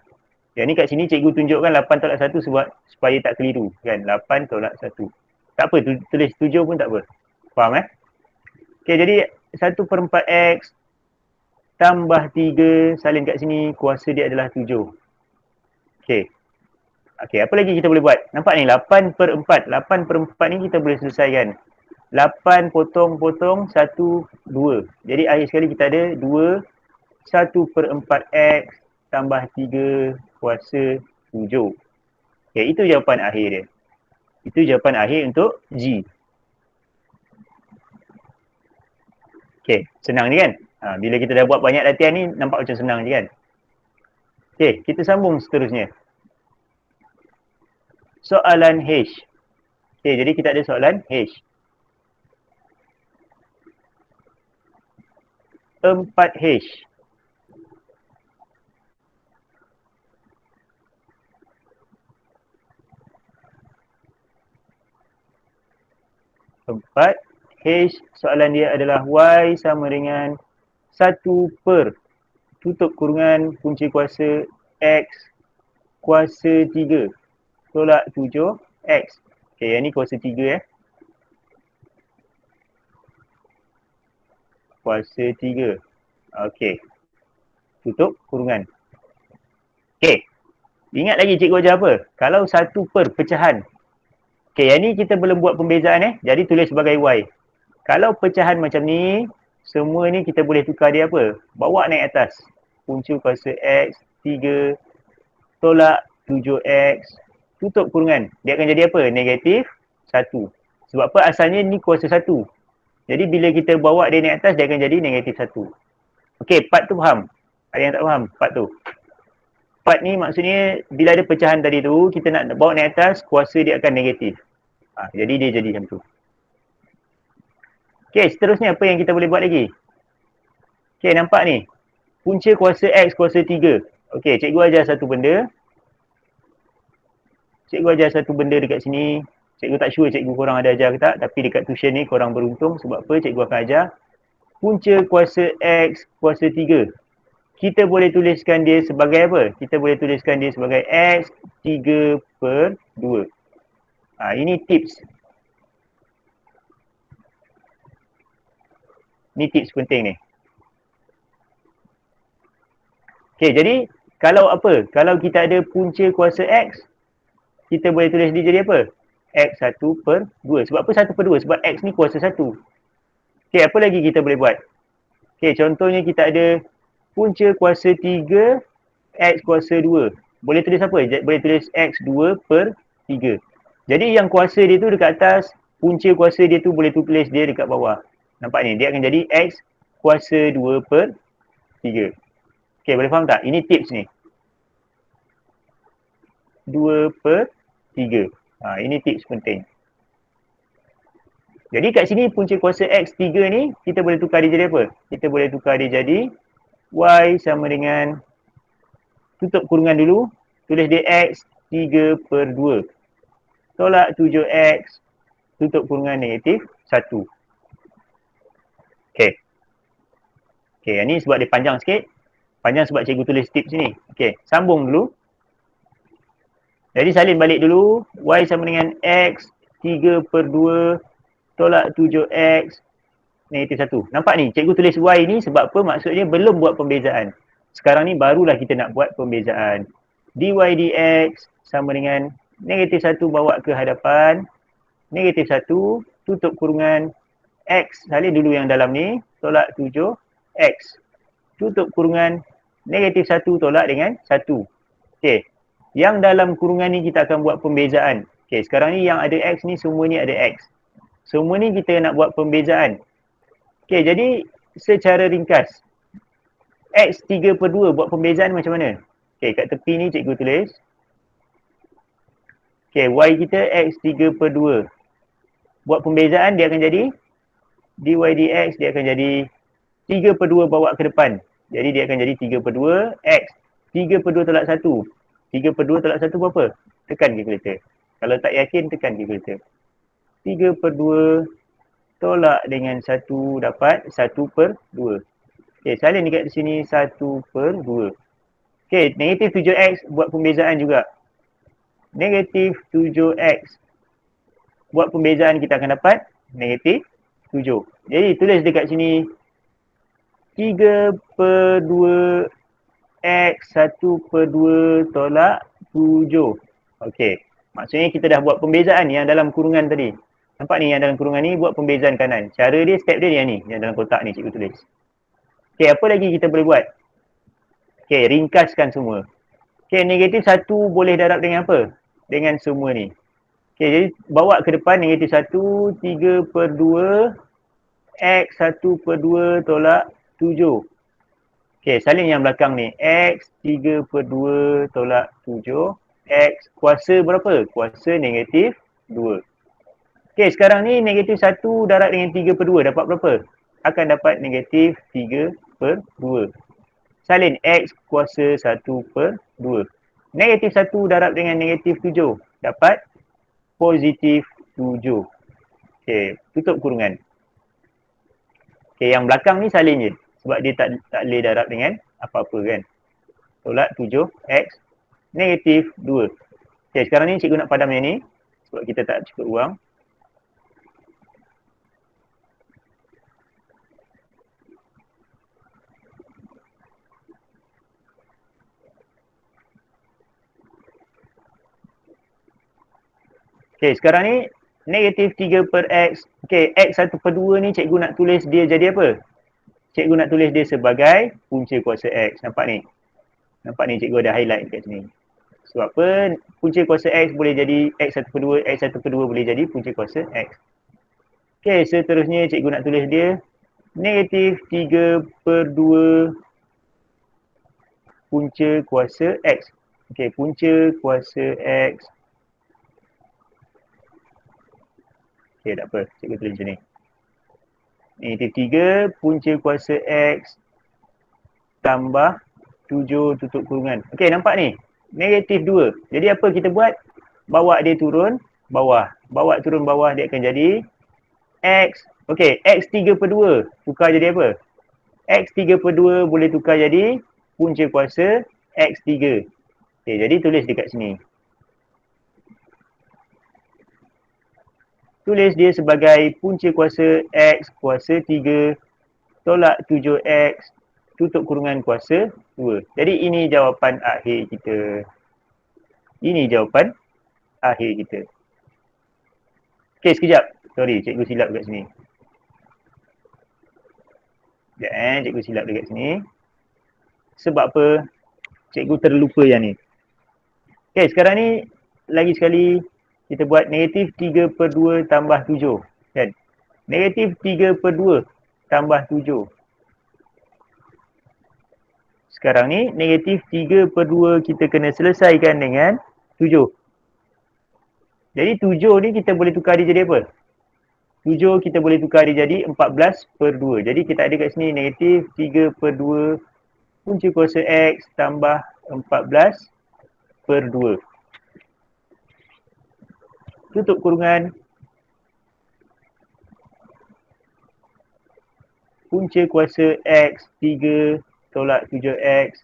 Yang ni kat sini cikgu tunjukkan 8 tolak 1 sebab supaya tak keliru kan. 8 tolak 1. Tak apa, tulis 7 pun tak apa. Faham Okey, jadi 1/4 X tambah 3 salin kat sini, kuasa dia adalah 7. Okey. Okey, apa lagi kita boleh buat? Nampak ni 8/4. 8/4 ni kita boleh selesaikan. 8 potong 1, 2. Jadi akhir sekali kita ada 2 1/4 X tambah 3 kuasa 7. Okay, itu jawapan akhir dia. Itu jawapan akhir untuk G. Okay, senang ni kan? Bila kita dah buat banyak latihan ni, nampak macam senang je kan? Okay, kita sambung seterusnya. Soalan H. Okay, jadi kita ada soalan H. 4H. H, soalan dia adalah Y sama dengan 1 per tutup kurungan kunci kuasa X kuasa 3 tolak 7 X. Okay, yang ni kuasa 3 Kuasa 3. Okay. Tutup kurungan. Okay. Ingat lagi cikgu ajar apa? Kalau 1 per pecahan. Okay, yang ni kita belum buat pembezaan Jadi tulis sebagai Y. Kalau pecahan macam ni, semua ni kita boleh tukar dia apa? Bawa naik atas. Punca kuasa X, 3, tolak 7X, tutup kurungan. Dia akan jadi apa? Negatif 1. Sebab apa? Asalnya ni kuasa 1. Jadi bila kita bawa dia naik atas, dia akan jadi negatif 1. Okey, part tu faham? Ada yang tak faham part tu? Part ni maksudnya, bila ada pecahan tadi tu, kita nak bawa naik atas, kuasa dia akan negatif. Jadi dia jadi macam tu. Okey, seterusnya apa yang kita boleh buat lagi? Okey, nampak ni. Punca kuasa X kuasa 3. Okey, cikgu ajar satu benda. Cikgu ajar satu benda dekat sini. Cikgu tak sure cikgu korang ada ajar ke tak. Tapi dekat tuition ni korang beruntung. Sebab apa? Cikgu akan ajar. Punca kuasa X kuasa 3. Kita boleh tuliskan dia sebagai apa? Kita boleh tuliskan dia sebagai X 3/2. Ini tips. Ni tips penting ni. Okay, jadi kalau apa? Kalau kita ada punca kuasa X, kita boleh tulis dia jadi apa? X 1/2. Sebab apa 1/2? Sebab X ni kuasa 1. Okay, apa lagi kita boleh buat? Okay, contohnya kita ada punca kuasa 3, X kuasa 2. Boleh tulis apa? Boleh tulis X 2/3. Jadi yang kuasa dia tu dekat atas, punca kuasa dia tu boleh tulis dia dekat bawah. Nampak ni? Dia akan jadi X kuasa 2/3. Okay, boleh faham tak? Ini tips ni. 2/3. Ini tips penting. Jadi kat sini punca kuasa X3 ni, kita boleh tukar dia jadi apa? Kita boleh tukar dia jadi Y sama dengan, tutup kurungan dulu, tulis dia X 3/2. Tolak 7X, tutup kurungan negatif 1. Okay. Okay, yang ni sebab dia panjang sikit. Panjang sebab cikgu tulis tips ni. Okay, sambung dulu. Jadi salin balik dulu. Y sama dengan X 3/2 tolak 7X negatif 1. Nampak ni? Cikgu tulis Y ni sebab apa? Maksudnya belum buat pembezaan. Sekarang ni barulah kita nak buat pembezaan. Dy dx sama dengan negatif 1 bawa ke hadapan. Negatif 1 tutup kurungan X. Salin dulu yang dalam ni. Tolak 7X. Tutup kurungan Negatif 1 tolak dengan 1. Okey. Yang dalam kurungan ni kita akan buat pembezaan. Okey, sekarang ni yang ada X ni semua ni ada X. Semua ni kita nak buat pembezaan. Okey, jadi secara ringkas. X 3/2 buat pembezaan macam mana? Okey, kat tepi ni cikgu tulis. Okey, Y kita X 3/2. Buat pembezaan dia akan jadi dy dx dia akan jadi 3/2 bawa ke depan. Jadi dia akan jadi 3/2 X. 3/2 tolak 1. 3/2 tolak 1 berapa? Tekan kalkulator. Kalau tak yakin, tekan kalkulator. 3/2 tolak dengan 1 dapat 1/2. Okey, salin dekat sini 1/2. Okey, negatif 7x buat pembezaan juga. Negatif 7x. Buat pembezaan kita akan dapat negatif 7. Jadi tulis dekat sini 3/2 X 1/2 tolak 7. Okey. Maksudnya kita dah buat pembezaan yang dalam kurungan tadi. Nampak ni yang dalam kurungan ni buat pembezaan kanan. Cara dia, step dia yang ni. Yang dalam kotak ni cikgu tulis. Okey, apa lagi kita boleh buat? Okey, ringkaskan semua. Okey, negatif 1 boleh darab dengan apa? Dengan semua ni. Okey, jadi bawa ke depan negatif 1, 3/2 X 1/2 tolak 7. Okey, salin yang belakang ni. X 3/2 tolak 7. X kuasa berapa? Kuasa negatif 2. Okey, sekarang ni negatif 1 darab dengan 3/2 dapat berapa? Akan dapat negatif 3/2. Salin X kuasa 1/2. Negatif 1 darab dengan negatif 7 dapat positif 7. Okey, tutup kurungan. Okey, yang belakang ni salin je. Sebab dia tak boleh darab dengan apa-apa kan. Tolak 7x negatif 2. Okey, sekarang ni cikgu nak padam yang ni. Sebab kita tak cukup ruang. Okey, sekarang ni negatif 3/x. Okey, x 1/2 ni cikgu nak tulis dia jadi apa? Cikgu nak tulis dia sebagai punca kuasa x. Nampak ni? Nampak ni cikgu ada highlight dekat sini. Sebab apa? Punca kuasa x boleh jadi x 1/2, x 1/2 boleh jadi punca kuasa x. Okey, seterusnya cikgu nak tulis dia negatif 3/2 punca kuasa x. Okey, punca kuasa x. Okey, tak apa. Cikgu tulis macam ni. Negatif 3 punca kuasa x tambah 7 tutup kurungan. Okey, nampak ni? Negatif 2. Jadi apa kita buat? Bawa dia turun bawah. Bawa turun bawah dia akan jadi x. Okey, x 3/2 tukar jadi apa? X 3/2 boleh tukar jadi punca kuasa x 3. Okey, jadi tulis dekat sini. Tulis dia sebagai punca kuasa x kuasa 3 tolak 7x tutup kurungan kuasa 2. Jadi ini jawapan akhir kita. Ini jawapan akhir kita. Okey, sekejap. Sorry, cikgu silap dekat sini. Sekejap cikgu silap dekat sini. Sebab apa? Cikgu terlupa yang ni. Okey, sekarang ni lagi sekali kita buat negatif 3/2 tambah 7. Kan? Negatif 3/2 tambah 7. Sekarang ni negatif 3/2 kita kena selesaikan dengan 7. Jadi 7 ni kita boleh tukar dia jadi apa? 7 kita boleh tukar dia jadi 14/2. Jadi kita ada kat sini negatif 3/2 punca kuasa x tambah 14/2. Tutup kurungan. Punca kuasa x 3 tolak 7x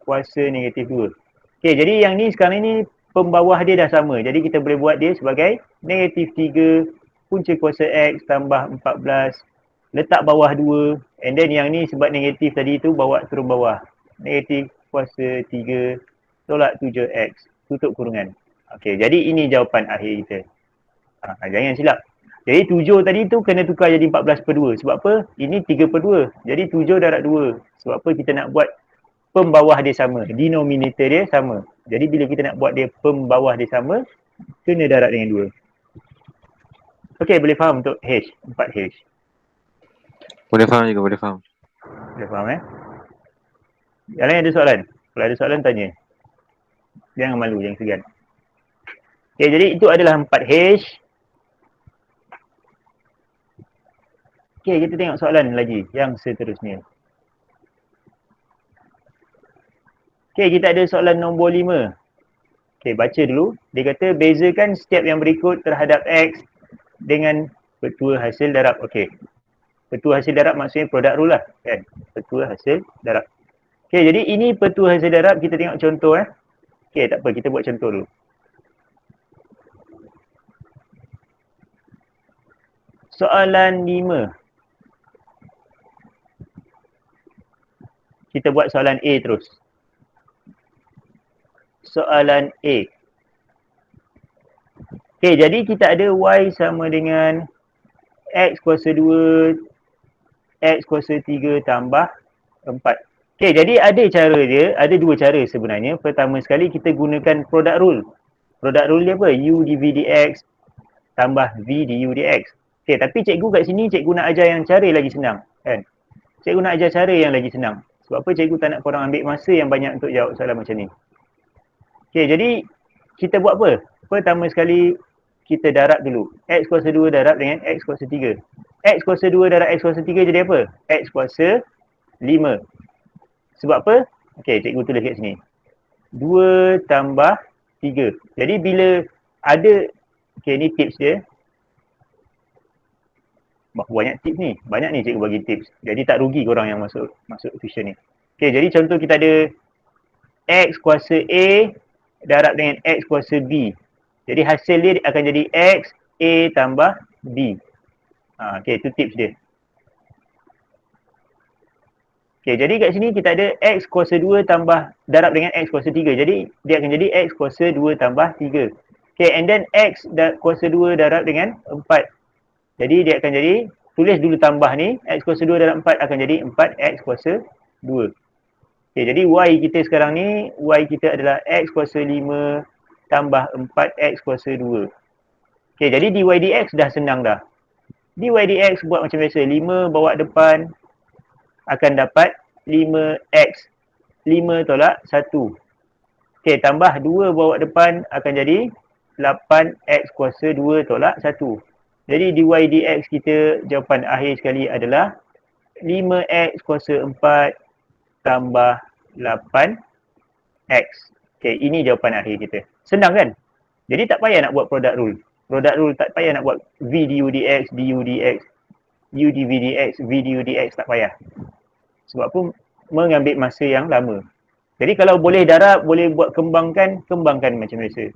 kuasa negatif 2. Okey, jadi yang ni sekarang ni pembawah dia dah sama. Jadi kita boleh buat dia sebagai negatif 3 punca kuasa x tambah 14. Letak bawah 2. And then yang ni sebab negatif tadi tu bawa turun bawah. Negatif kuasa 3 tolak 7x. Tutup kurungan. Okey, jadi ini jawapan akhir kita. Jangan silap. Jadi 7 tadi tu kena tukar jadi 14/2. Sebab apa? Ini 3/2. Jadi 7 darab 2. Sebab apa kita nak buat pembawah dia sama. Denominator dia sama. Jadi bila kita nak buat dia pembawah dia sama, kena darab dengan 2. Okey, boleh faham untuk H, 4H. Boleh faham juga, boleh faham. Boleh faham Yang lain ada soalan? Kalau ada soalan tanya. Jangan malu, jangan segan. Okey, jadi itu adalah 4H. Okey, kita tengok soalan lagi yang seterusnya. Okey, kita ada soalan nombor 5. Okey, baca dulu. Dia kata bezakan step yang berikut terhadap X dengan petua hasil darab. Okey. Petua hasil darab maksudnya produk rule lah, kan? Petua hasil darab. Okey, jadi ini petua hasil darab. Kita tengok contoh Okey, tak apa, kita buat contoh dulu. Soalan 5. Kita buat soalan A terus. Soalan A. Okey, jadi kita ada Y sama dengan X kuasa 2, X kuasa 3 tambah 4. Okey, jadi ada cara dia, ada dua cara sebenarnya. Pertama sekali kita gunakan product rule. Product rule dia apa? U dV dx tambah V du dx. Okey, tapi cikgu kat sini, cikgu nak ajar yang cara lagi senang, kan? Cikgu nak ajar cara yang lagi senang. Sebab apa cikgu tak nak korang ambil masa yang banyak untuk jawab soalan macam ni. Okey, jadi kita buat apa? Pertama sekali, kita darab dulu. X kuasa 2 darab dengan X kuasa 3. X kuasa 2 darab X kuasa 3 jadi apa? X kuasa 5. Sebab apa? Okey, cikgu tulis kat sini. 2 tambah 3. Jadi bila ada, okey, ni tips dia. Banyak tips ni. Banyak ni cikgu bagi tips. Jadi tak rugi korang yang masuk tuition ni. Okey, jadi contoh kita ada X kuasa A darab dengan X kuasa B. Jadi hasil dia akan jadi X A tambah B. Okey, itu tips dia. Okey, jadi kat sini kita ada X kuasa 2 tambah darab dengan X kuasa 3. Jadi dia akan jadi X kuasa 2 tambah 3. Okey, and then X kuasa 2 darab dengan 4. Jadi dia akan jadi, tulis dulu tambah ni, X kuasa 2 darab 4 akan jadi 4X kuasa 2. Okay, jadi Y kita sekarang ni, Y kita adalah X kuasa 5 tambah 4X kuasa 2. Okay, jadi dy dx dah senang dah. Dy dx buat macam biasa, 5 bawa depan akan dapat 5X. 5 tolak 1. Okay, tambah 2 bawa depan akan jadi 8X kuasa 2 tolak 1. Jadi dy dx kita jawapan akhir sekali adalah 5x kuasa 4 tambah 8x. Okey, ini jawapan akhir kita. Senang kan? Jadi tak payah nak buat product rule. Product rule tak payah nak buat v du dx, du dx, u dv dx, v du dx, tak payah. Sebab apa? Mengambil masa yang lama. Jadi kalau boleh darab, boleh buat kembangkan macam biasa.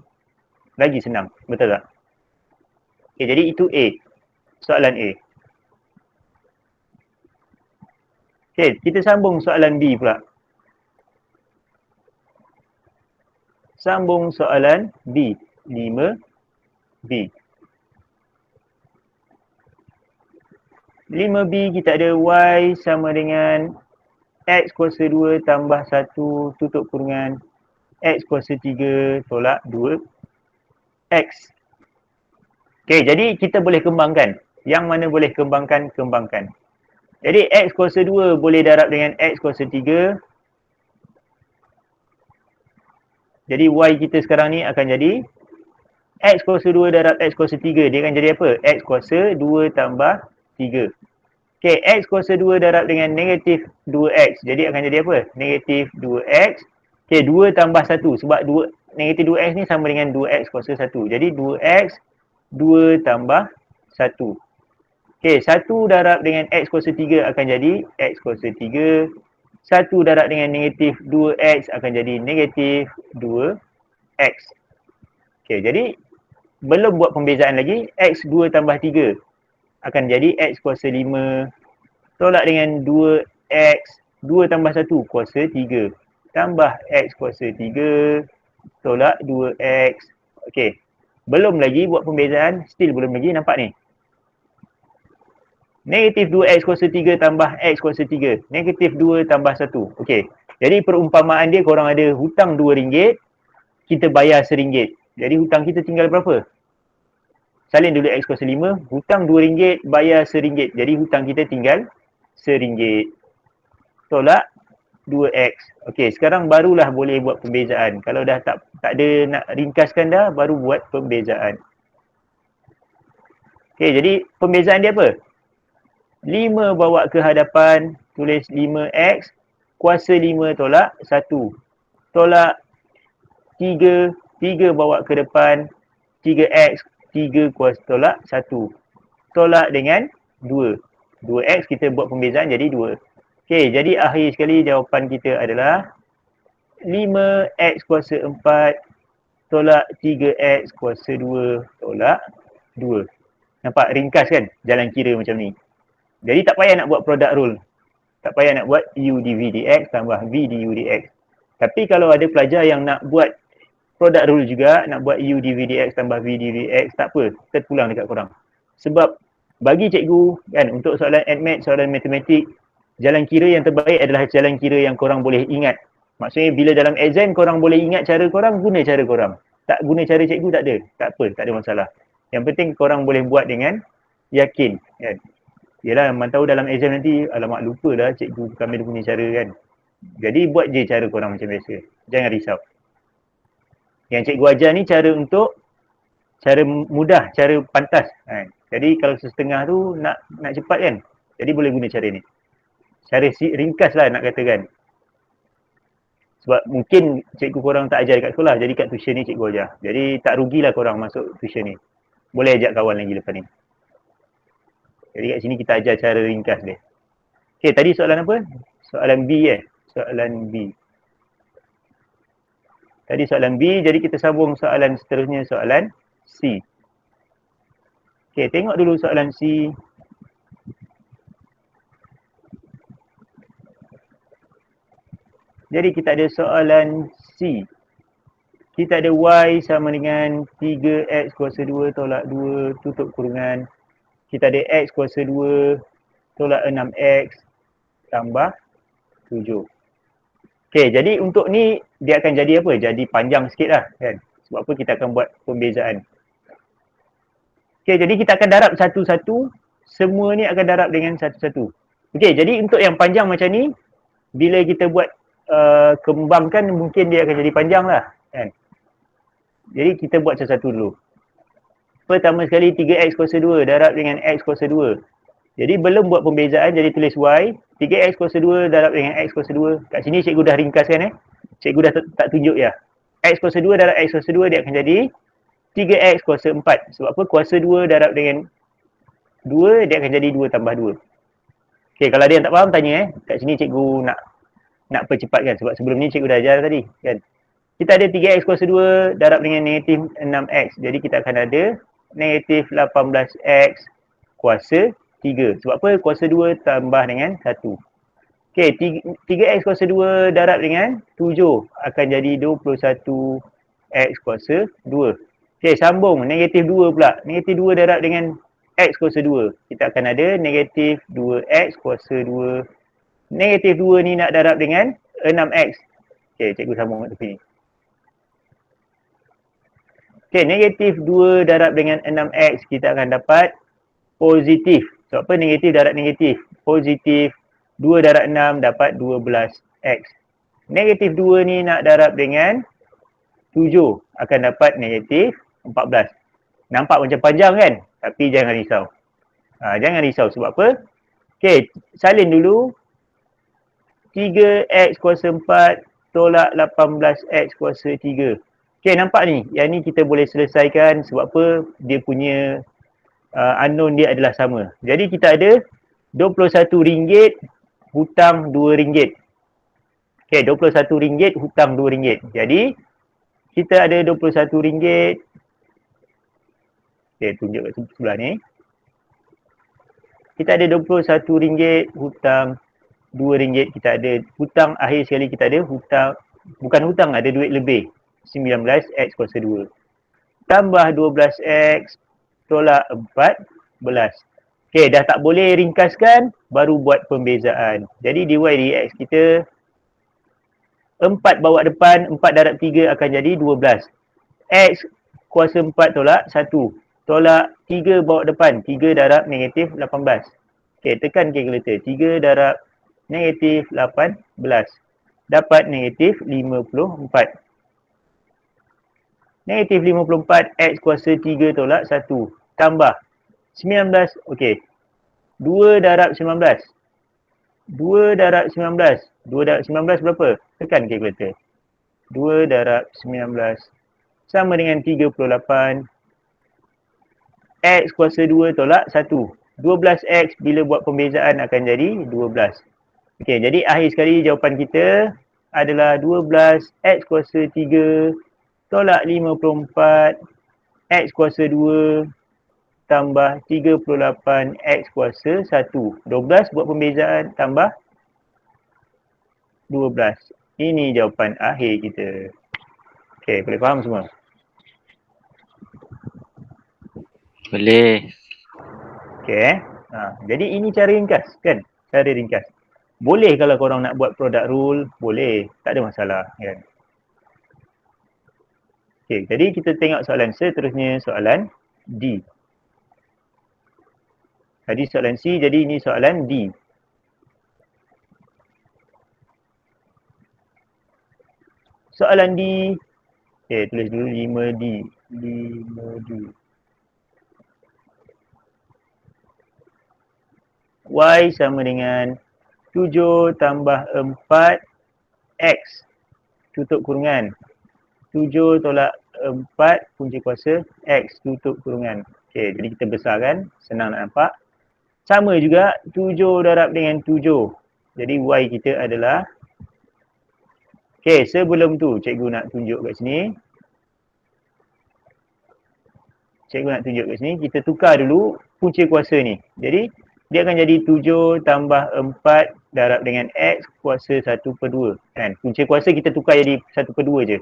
Lagi senang. Betul tak? Okay, jadi itu A. Soalan A. Okay, kita sambung soalan B pula. Sambung soalan B. 5B. 5B kita ada Y sama dengan X kuasa 2 tambah 1 tutup kurungan X kuasa 3 tolak 2X. Okey, jadi kita boleh kembangkan. Yang mana boleh kembangkan, kembangkan. Jadi X kuasa 2 boleh darab dengan X kuasa 3. Jadi Y kita sekarang ni akan jadi X kuasa 2 darab X kuasa 3. Dia akan jadi apa? X kuasa 2 tambah 3. Okey, X kuasa 2 darab dengan negatif 2X. Jadi akan jadi apa? Negatif 2X. Okey, 2 tambah 1. Sebab negatif 2X ni sama dengan 2X kuasa 1. Jadi 2X 2 tambah 1. Okey, 1 darab dengan X kuasa 3 akan jadi X kuasa 3. 1 darab dengan negatif 2X akan jadi negatif 2X. Okey, jadi belum buat pembezaan lagi. X 2 tambah 3 akan jadi X kuasa 5 tolak dengan 2X 2 tambah 1 kuasa 3 tambah X kuasa 3 tolak 2X. Okey. Belum lagi buat pembezaan, still belum lagi, nampak ni. Negatif 2X kuasa 3 tambah X kuasa 3. Negatif 2 tambah 1. Okey. Jadi perumpamaan dia korang ada hutang RM2, kita bayar RM1. Jadi hutang kita tinggal berapa? Salin dulu X kuasa 5, hutang RM2, bayar RM1. Jadi hutang kita tinggal RM1. Tolak 2X. Okey, sekarang barulah boleh buat pembezaan. Kalau dah tak ada nak ringkaskan dah, baru buat pembezaan. Okey, jadi pembezaan dia apa? 5 bawa ke hadapan, tulis 5X, kuasa 5 tolak 1. Tolak 3, 3 bawa ke depan, 3X, 3 kuasa tolak 1. Tolak dengan 2. 2X kita buat pembezaan jadi 2. Okey, jadi akhir sekali jawapan kita adalah 5X kuasa 4 tolak 3X kuasa 2 tolak 2. Nampak ringkas kan jalan kira macam ni. Jadi tak payah nak buat product rule. Tak payah nak buat U dV dx tambah V du dx. Tapi kalau ada pelajar yang nak buat product rule juga, nak buat U dV dx tambah V du dx, tak apa. Terpulang dekat korang. Sebab bagi cikgu kan, untuk soalan admat, soalan matematik, jalan kira yang terbaik adalah jalan kira yang korang boleh ingat. Maksudnya bila dalam exam korang boleh ingat cara korang, guna cara korang. Tak guna cara cikgu tak ada. Tak apa, tak ada masalah. Yang penting korang boleh buat dengan yakin kan. Yelah, memang tahu dalam exam nanti, alamak lupa dah cikgu Kamil punya cara kan. Jadi buat je cara korang macam biasa. Jangan risau. Yang cikgu ajar ni cara untuk, cara mudah, cara pantas. Jadi kalau setengah tu nak cepat kan, jadi boleh guna cara ni. Cara ringkas lah nak katakan. Sebab mungkin cikgu korang tak ajar dekat sekolah, jadi kat tuition ni cikgu ajar. Jadi tak rugilah korang masuk tuition ni. Boleh ajak kawan lagi lepas ni. Jadi kat sini kita ajar cara ringkas dia. Okey, tadi soalan apa? Soalan B Soalan B. Tadi soalan B, jadi kita sambung soalan seterusnya, soalan C. Okey, tengok dulu soalan C. Jadi kita ada soalan C. Kita ada Y sama dengan 3X kuasa 2 tolak 2 tutup kurungan. Kita ada X kuasa 2 tolak 6X tambah 7. Okey, jadi untuk ni dia akan jadi apa? Jadi panjang sikit lah kan. Sebab apa kita akan buat pembezaan. Okey, jadi kita akan darab satu-satu. Semua ni akan darab dengan satu-satu. Okey, jadi untuk yang panjang macam ni, bila kita buat kembangkan mungkin dia akan jadi panjang lah kan. Jadi kita buat satu-satu dulu. Pertama sekali 3X kuasa 2 darab dengan X kuasa 2. Jadi belum buat pembezaan, jadi tulis Y. 3X kuasa 2 darab dengan X kuasa 2. Kat sini cikgu dah ringkaskan Cikgu dah tak tunjuk ya. X kuasa 2 darab X kuasa 2 dia akan jadi 3X kuasa 4. Sebab apa? Kuasa 2 darab dengan 2 dia akan jadi 2 tambah 2. Okey, kalau ada yang tak faham tanya Kat sini cikgu nak percepatkan sebab sebelum ni cikgu dah ajar tadi kan. Kita ada 3X kuasa 2 darab dengan negatif 6X. Jadi kita akan ada negatif 18X kuasa 3. Sebab apa? Kuasa 2 tambah dengan 1. Okey, 3X kuasa 2 darab dengan 7 akan jadi 21X kuasa 2. Okey, sambung. Negatif 2 pula. Negatif 2 darab dengan X kuasa 2. Kita akan ada negatif 2X kuasa 2. Negatif 2 ni nak darab dengan 6X. Okey, cikgu sambung kat tepi ni. Okey, negatif 2 darab dengan 6X kita akan dapat positif. So apa negatif darab negatif? Positif 2 darab 6 dapat 12X. Negatif 2 ni nak darab dengan 7 akan dapat negatif 14. Nampak macam panjang kan? Tapi jangan risau. Jangan risau sebab apa? Okey, salin dulu. 3X kuasa 4 tolak 18X kuasa 3. Okey, nampak ni? Yang ni kita boleh selesaikan sebab apa? Dia punya unknown dia adalah sama. Jadi kita ada RM21 hutang RM2. Okey, RM21 hutang RM2. Jadi kita ada RM21. Okey, tunjuk kat sebelah ni. Kita ada RM21 hutang RM2. Kita ada hutang akhir sekali, kita ada hutang, bukan hutang, ada duit lebih. 19X kuasa 2. Tambah 12X tolak 14. Okey, dah tak boleh ringkaskan, baru buat pembezaan. Jadi dy dx kita 4 bawa depan, 4 darab 3 akan jadi 12. X kuasa 4 tolak 1. Tolak 3 bawa depan, 3 darab negatif 18. Okey, tekan kalkulator. 3 darab negatif 18. Dapat negatif 54. Negatif 54 X kuasa 3 tolak 1. Tambah 19. Okey. 2 darab 19. 2 darab 19. 2 darab 19 berapa? Tekan kalkulator. 2 darab 19 sama dengan 38. X kuasa 2 tolak 1. 12X bila buat pembezaan akan jadi 12. Okey, jadi akhir sekali jawapan kita adalah 12 X kuasa 3 tolak 54 X kuasa 2 tambah 38 X kuasa 1. 12 buat pembezaan tambah 12. Ini jawapan akhir kita. Okey, boleh faham semua? Boleh. Okey. Jadi ini cara ringkas kan? Cara ringkas. Boleh kalau korang nak buat product rule, boleh. Tak ada masalah kan? Okey, jadi kita tengok soalan seterusnya, soalan D. Tadi soalan C, jadi ini soalan D. Soalan D. Okey, tulis dulu 5D. 5D. Y sama dengan 7 tambah 4 X tutup kurungan. 7 tolak 4 kunci kuasa X tutup kurungan. Okey, jadi kita besarkan, senang nak nampak. Sama juga 7 darab dengan 7. Jadi Y kita adalah, okey, sebelum tu cikgu nak tunjuk kat sini. Kita tukar dulu punca kuasa ni. Jadi dia akan jadi 7 tambah 4 darab dengan X kuasa 1/2. Kan? Punca kuasa kita tukar jadi 1/2 je.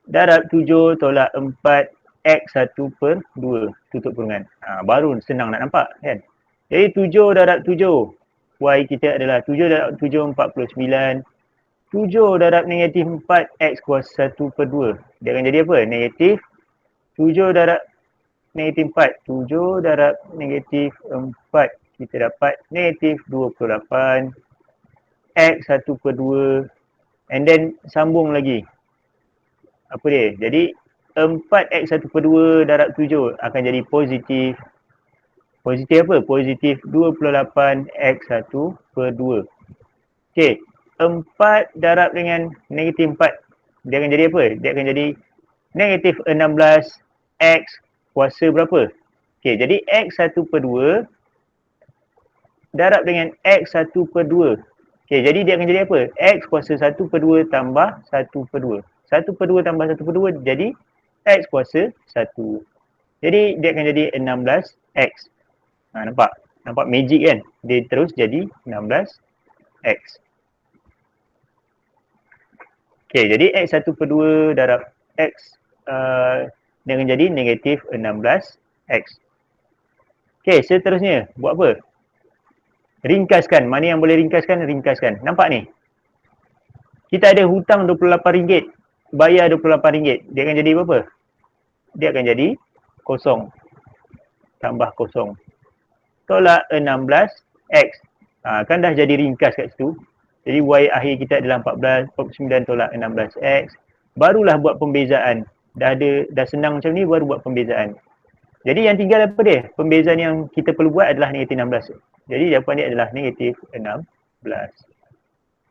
Darab 7 tolak 4 X 1/2 tutup kurungan. Baru senang nak nampak kan. Jadi 7 darab 7. Y kita adalah 7 darab 7 49. 7 darab negatif 4 X kuasa 1/2. Dia akan jadi apa? Negatif 7 darab negatif 4. 7 darab negatif 4. Kita dapat negatif 28. X 1/2. And then sambung lagi. Apa dia? Jadi 4X 1/2 darab 7 akan jadi positif. Positif apa? Positif 28 X 1/2. Okey. 4 darab dengan negatif 4. Dia akan jadi apa? Dia akan jadi negatif 16 X kuasa berapa? Okey, jadi X 1/2 darab dengan X 1/2. Okey, jadi dia akan jadi apa? X kuasa 1/2 tambah 1/2. 1/2 tambah 1/2 jadi X kuasa 1. Jadi dia akan jadi 16X. Nampak? Nampak magic kan? Dia terus jadi 16X. Okey, jadi X 1/2 darab X dia akan jadi negatif 16X. Okey, seterusnya buat apa? Ringkaskan. Mana yang boleh ringkaskan, ringkaskan. Nampak ni? Kita ada hutang RM28. Bayar RM28. Dia akan jadi berapa? Dia akan jadi kosong. Tambah kosong. Tolak 16X. Kan dah jadi ringkas kat situ. Jadi Y akhir kita adalah 49 tolak 16X. Barulah buat pembezaan. Dah senang macam ni, baru buat pembezaan. Jadi yang tinggal apa dia? Pembezaan yang kita perlu buat adalah negatif 16. Jadi jawapan dia adalah negatif 16.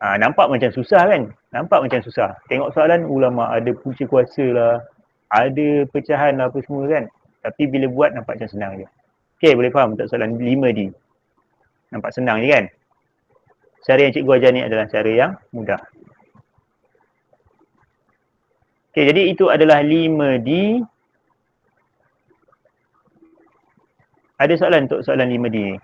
Nampak macam susah kan? Nampak macam susah. Tengok soalan ulama ada punca kuasa lah. Ada pecahan lah apa semua kan? Tapi bila buat nampak macam senang je. Okey, boleh faham untuk soalan 5D? Nampak senang je kan? Cara yang cikgu ajar ni adalah cara yang mudah. Okey, jadi itu adalah 5D. Ada soalan untuk soalan 5D ni?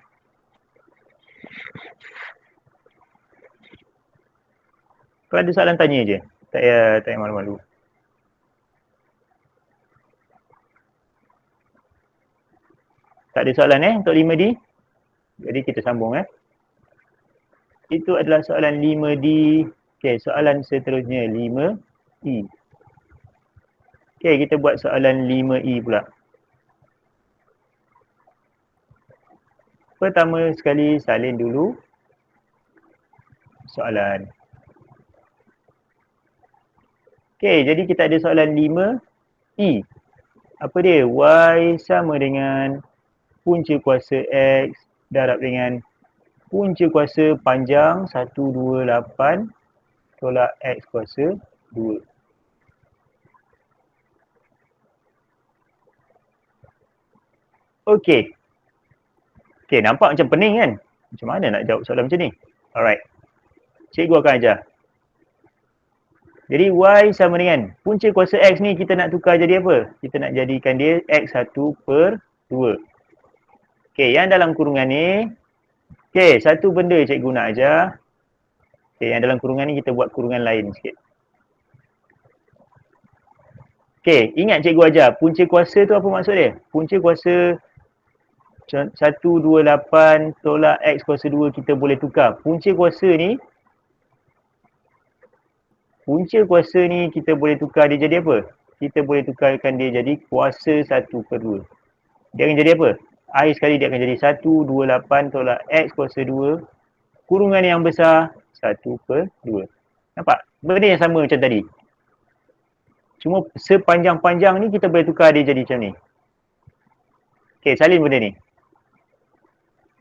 Kalau ada soalan tanya je. Tak payah malu-malu. Tak ada soalan untuk 5D? Jadi kita sambung . Itu adalah soalan 5D. Okey, soalan seterusnya 5E. Okey, kita buat soalan 5E pula. Pertama sekali salin dulu soalan. Okey, jadi kita ada soalan 5E. Apa dia? Y sama dengan punca kuasa X darab dengan punca kuasa panjang 128 tolak X kuasa 2. Okey. Okey, nampak macam pening kan? Macam mana nak jawab soalan macam ni? Alright. Cikgu akan ajar. Jadi Y sama dengan punca kuasa X ni kita nak tukar jadi apa? Kita nak jadikan dia X1 per 2. Okey, yang dalam kurungan ni. Okey, satu benda cikgu nak ajar. Okey, yang dalam kurungan ni kita buat kurungan lain sikit. Okey, ingat cikgu ajar. Punca kuasa tu apa maksud dia? Punca kuasa 128 tolak X kuasa 2 kita boleh tukar. Punca kuasa ni kita boleh tukar dia jadi apa? Kita boleh tukarkan dia jadi kuasa 1 per 2. Dia akan jadi apa? Akhir sekali dia akan jadi 128 tolak X kuasa 2. Kurungan yang besar 1 per 2. Nampak? Benda yang sama macam tadi. Cuma sepanjang-panjang ni kita boleh tukar dia jadi macam ni. Okey, salin benda ni.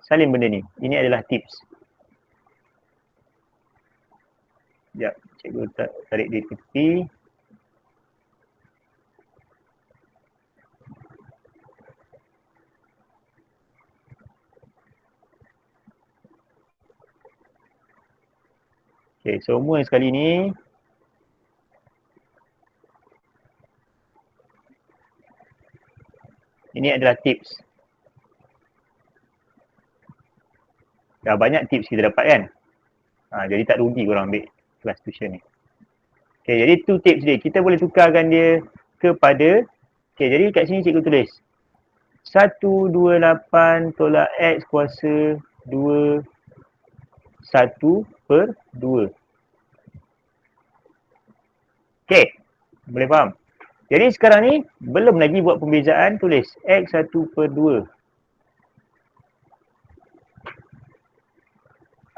Salin benda ni. Ini adalah tips. Sekejap, cikgu tarik dia ke tepi. Okey, semua sekali ni. Ini adalah tips. Dah banyak tips kita dapat kan? Jadi tak rugi korang ambil kelas tuition ni. Okey, jadi tu tips dia. Kita boleh tukarkan dia kepada. Okey, jadi kat sini cikgu tulis 128 tolak X kuasa 2 1 per 2. Okey, boleh faham? Jadi sekarang ni belum lagi buat pembezaan, tulis X1 per 2.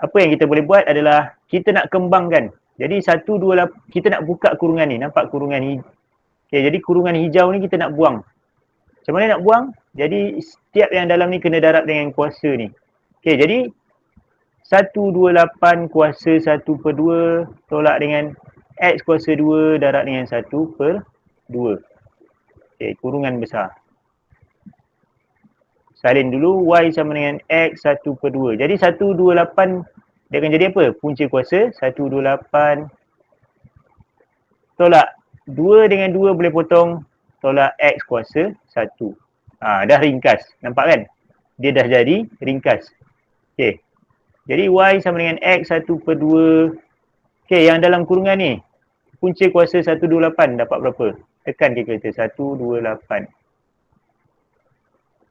Apa yang kita boleh buat adalah kita nak kembangkan. Jadi 128 kita nak buka kurungan ni. Nampak kurungan ni? Okey, jadi kurungan hijau ni kita nak buang. Macam mana nak buang? Jadi setiap yang dalam ni kena darab dengan kuasa ni. Okey, jadi 128 kuasa 1 per 2 tolak dengan X kuasa 2 darab dengan 1 per 2. Okey, kurungan besar. Salin dulu Y sama dengan X 1 per 2. Jadi 128 dia akan jadi apa? Punca kuasa 128 tolak 2 dengan 2 boleh potong tolak X kuasa 1. Dah ringkas. Nampak kan? Dia dah jadi ringkas. Okey. Jadi Y sama dengan X 1 per 2. Okey, yang dalam kurungan ni punca kuasa 128 dapat berapa? Tekan kalkulator 128.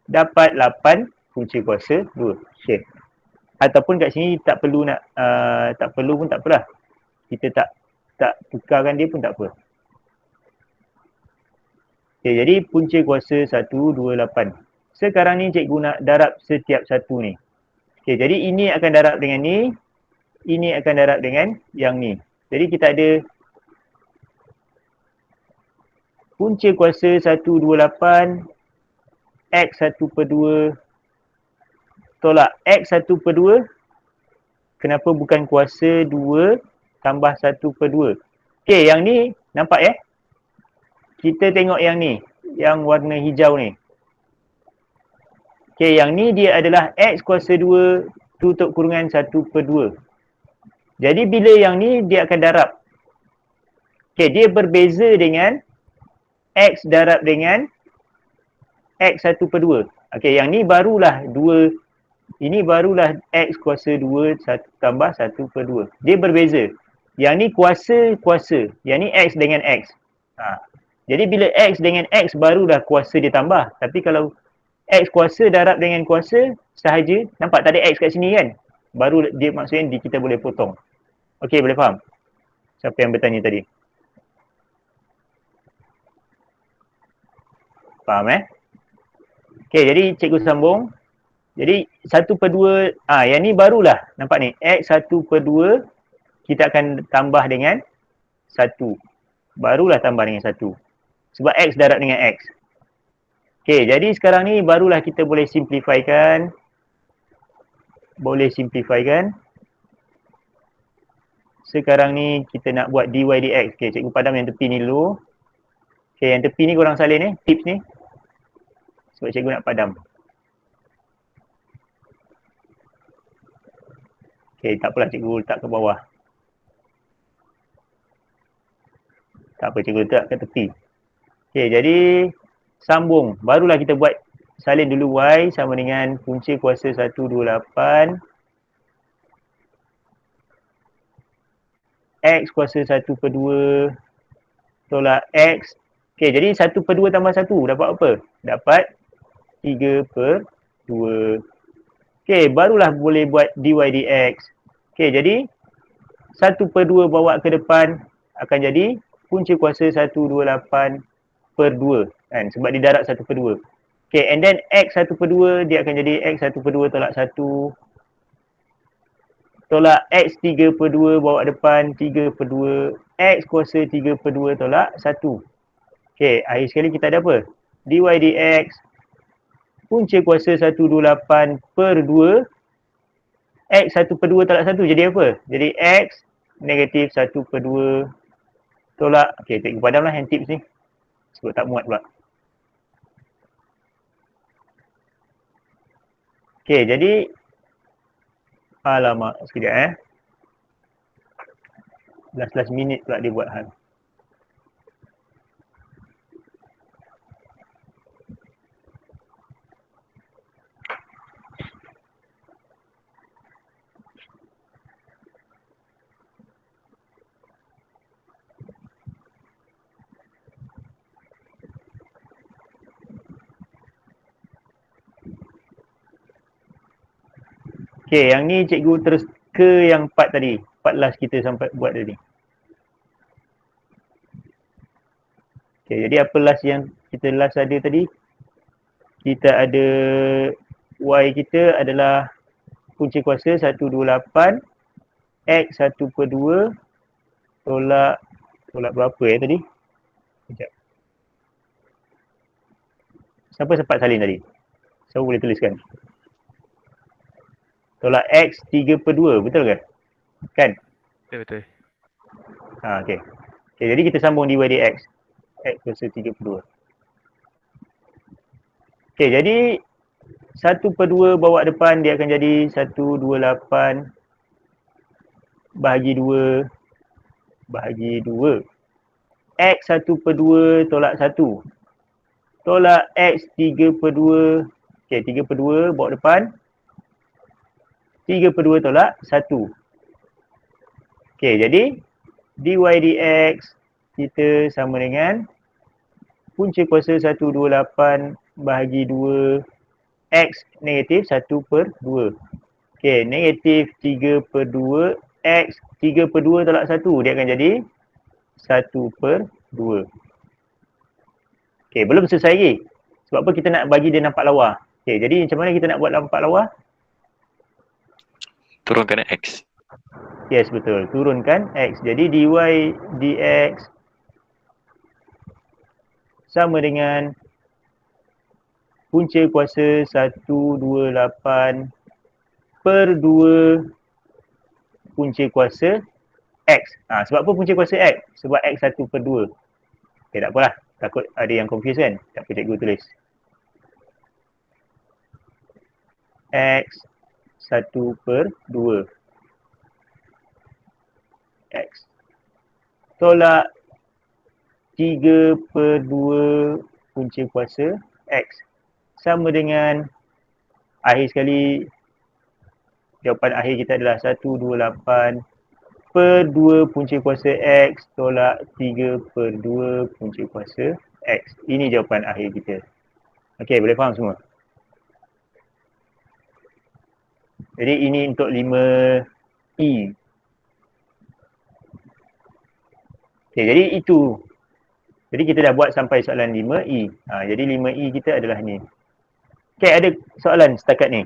Dapat 8 punca kuasa 2. Okey. Ataupun kat sini tak perlu nak tak perlu pun tak apalah. Kita tak tukarkan dia pun tak apa. Okey, jadi punca kuasa 128. Sekarang ni cikgu nak darab setiap satu ni. Okey, jadi ini akan darab dengan ni. Ini akan darab dengan yang ni. Jadi kita ada punca kuasa 128 X1 per 2 tolak X1 per 2. Kenapa bukan kuasa 2 tambah 1 per 2? Okey, yang ni nampak ya? Kita tengok yang ni, yang warna hijau ni. Okey, yang ni dia adalah X kuasa 2 tutup kurungan 1 per 2. Jadi bila yang ni dia akan darab. Okey, dia berbeza dengan X darab dengan X1 per 2. Okey, yang ni barulah 2. Ini barulah X kuasa 2 tambah 1 per 2. Dia berbeza. Yang ni kuasa. Yang ni X dengan X. Jadi bila X dengan X barulah kuasa dia tambah. Tapi kalau X kuasa darab dengan kuasa sahaja. Nampak tak ada X kat sini kan? baru dia maksudnya kita boleh potong. Okey, boleh faham? Siapa yang bertanya tadi? Faham Okey, jadi cikgu sambung. Jadi 1/2, yang ni barulah, nampak ni, X 1/2 kita akan tambah dengan 1. Barulah tambah dengan 1. Sebab X darab dengan X. Okey, jadi sekarang ni barulah kita boleh simplifykan. Sekarang ni kita nak buat dy dx. Okey, cikgu padam yang tepi ni dulu. Okey, yang tepi ni korang salin tips ni. Sebab cikgu nak padam. Okey, tak apalah cikgu letak ke bawah. Tak apa, cikgu letak ke tepi. Okey, jadi sambung. Barulah kita buat salin dulu y sama dengan punca kuasa 128 X kuasa 1/2 tolak X. Okey, jadi 1/2 tambah 1 dapat apa? Dapat 3/2. Okey, barulah boleh buat dy dx. Okey, jadi 1/2 bawa ke depan akan jadi punca kuasa 128/2 kan, sebab dia darab 1/2. Okey, and then X 1/2 dia akan jadi X 1/2 tolak 1 tolak X 3/2 bawa depan 3/2 X kuasa 3/2 tolak 1. Okey, akhir sekali kita ada apa? Dy dx punca kuasa 128/2 X 1/2 tolak 1 jadi apa? Jadi X negatif 1/2 tolak, okey, cikgu padamlah hand tips ni sebab tak muat pula. Okey, jadi alamak, sekejap last minute pula dia buat hal. Okey, yang ni cikgu terus ke yang part tadi. Part last kita sampai buat tadi. Okey, jadi apa last yang kita last ada tadi? Kita ada y kita adalah punca kuasa 128 X 1/2 tolak berapa tadi? Sekejap. Siapa sempat salin tadi? Siapa boleh tuliskan? Tolak X 3/2, betul ke? Kan? Betul. Okey. Okey, jadi kita sambung dy dx. X kuasa 3/2. Okey, jadi 1/2 bawa depan dia akan jadi 128 bahagi 2 X 1/2 tolak 1 tolak X 3/2. Okey, 3/2 bawa depan 3/2 tolak 1. Okey, jadi dy dx kita sama dengan punca kuasa 128 bahagi 2 X negatif 1/2. Okey, negatif 3/2 X 3/2 tolak 1 dia akan jadi 1/2. Okey, belum selesai lagi. Sebab apa kita nak bagi dia nampak lawa. Okey, jadi macam mana kita nak buat nampak lawa? Turunkan X. Yes, betul. Turunkan X. Jadi dy dx sama dengan punca kuasa 128/2 punca kuasa X. Sebab apa punca kuasa X? Sebab X 1/2. Okey, tak apalah. Takut ada yang confuse kan? Tak apa, cikgu tulis. X 1/2. X. Tolak 3/2 punca kuasa X. Sama dengan akhir sekali jawapan akhir kita adalah 128/2 punca kuasa X tolak 3/2 punca kuasa X. Ini jawapan akhir kita. Okey, boleh faham semua? Jadi ini untuk 5E. Okay, jadi itu. Jadi kita dah buat sampai soalan 5E. Jadi 5E kita adalah ni. Okay, ada soalan setakat ni?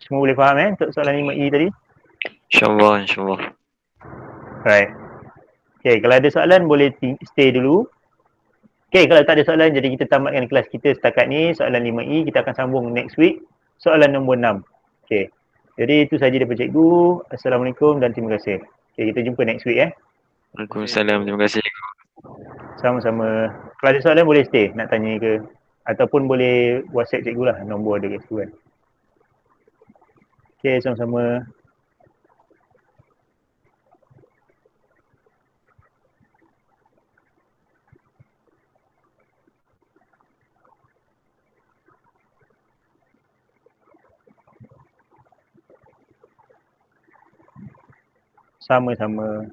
Semua boleh faham untuk soalan 5E tadi? InsyaAllah, insyaAllah. Right. Okay, kalau ada soalan boleh stay dulu. Okay, kalau tak ada soalan, jadi kita tamatkan kelas kita setakat ni. Soalan 5E, kita akan sambung next week. Soalan nombor 6. Okay. Jadi itu sahaja daripada cikgu. Assalamualaikum dan terima kasih. Okay, kita jumpa next week. Waalaikumsalam. Terima kasih. Sama-sama. Kalau ada soalan boleh stay nak tanya ke. Ataupun boleh WhatsApp cikgu lah. Nombor ada kat situ kan. Okay, sama-sama. Sama-sama.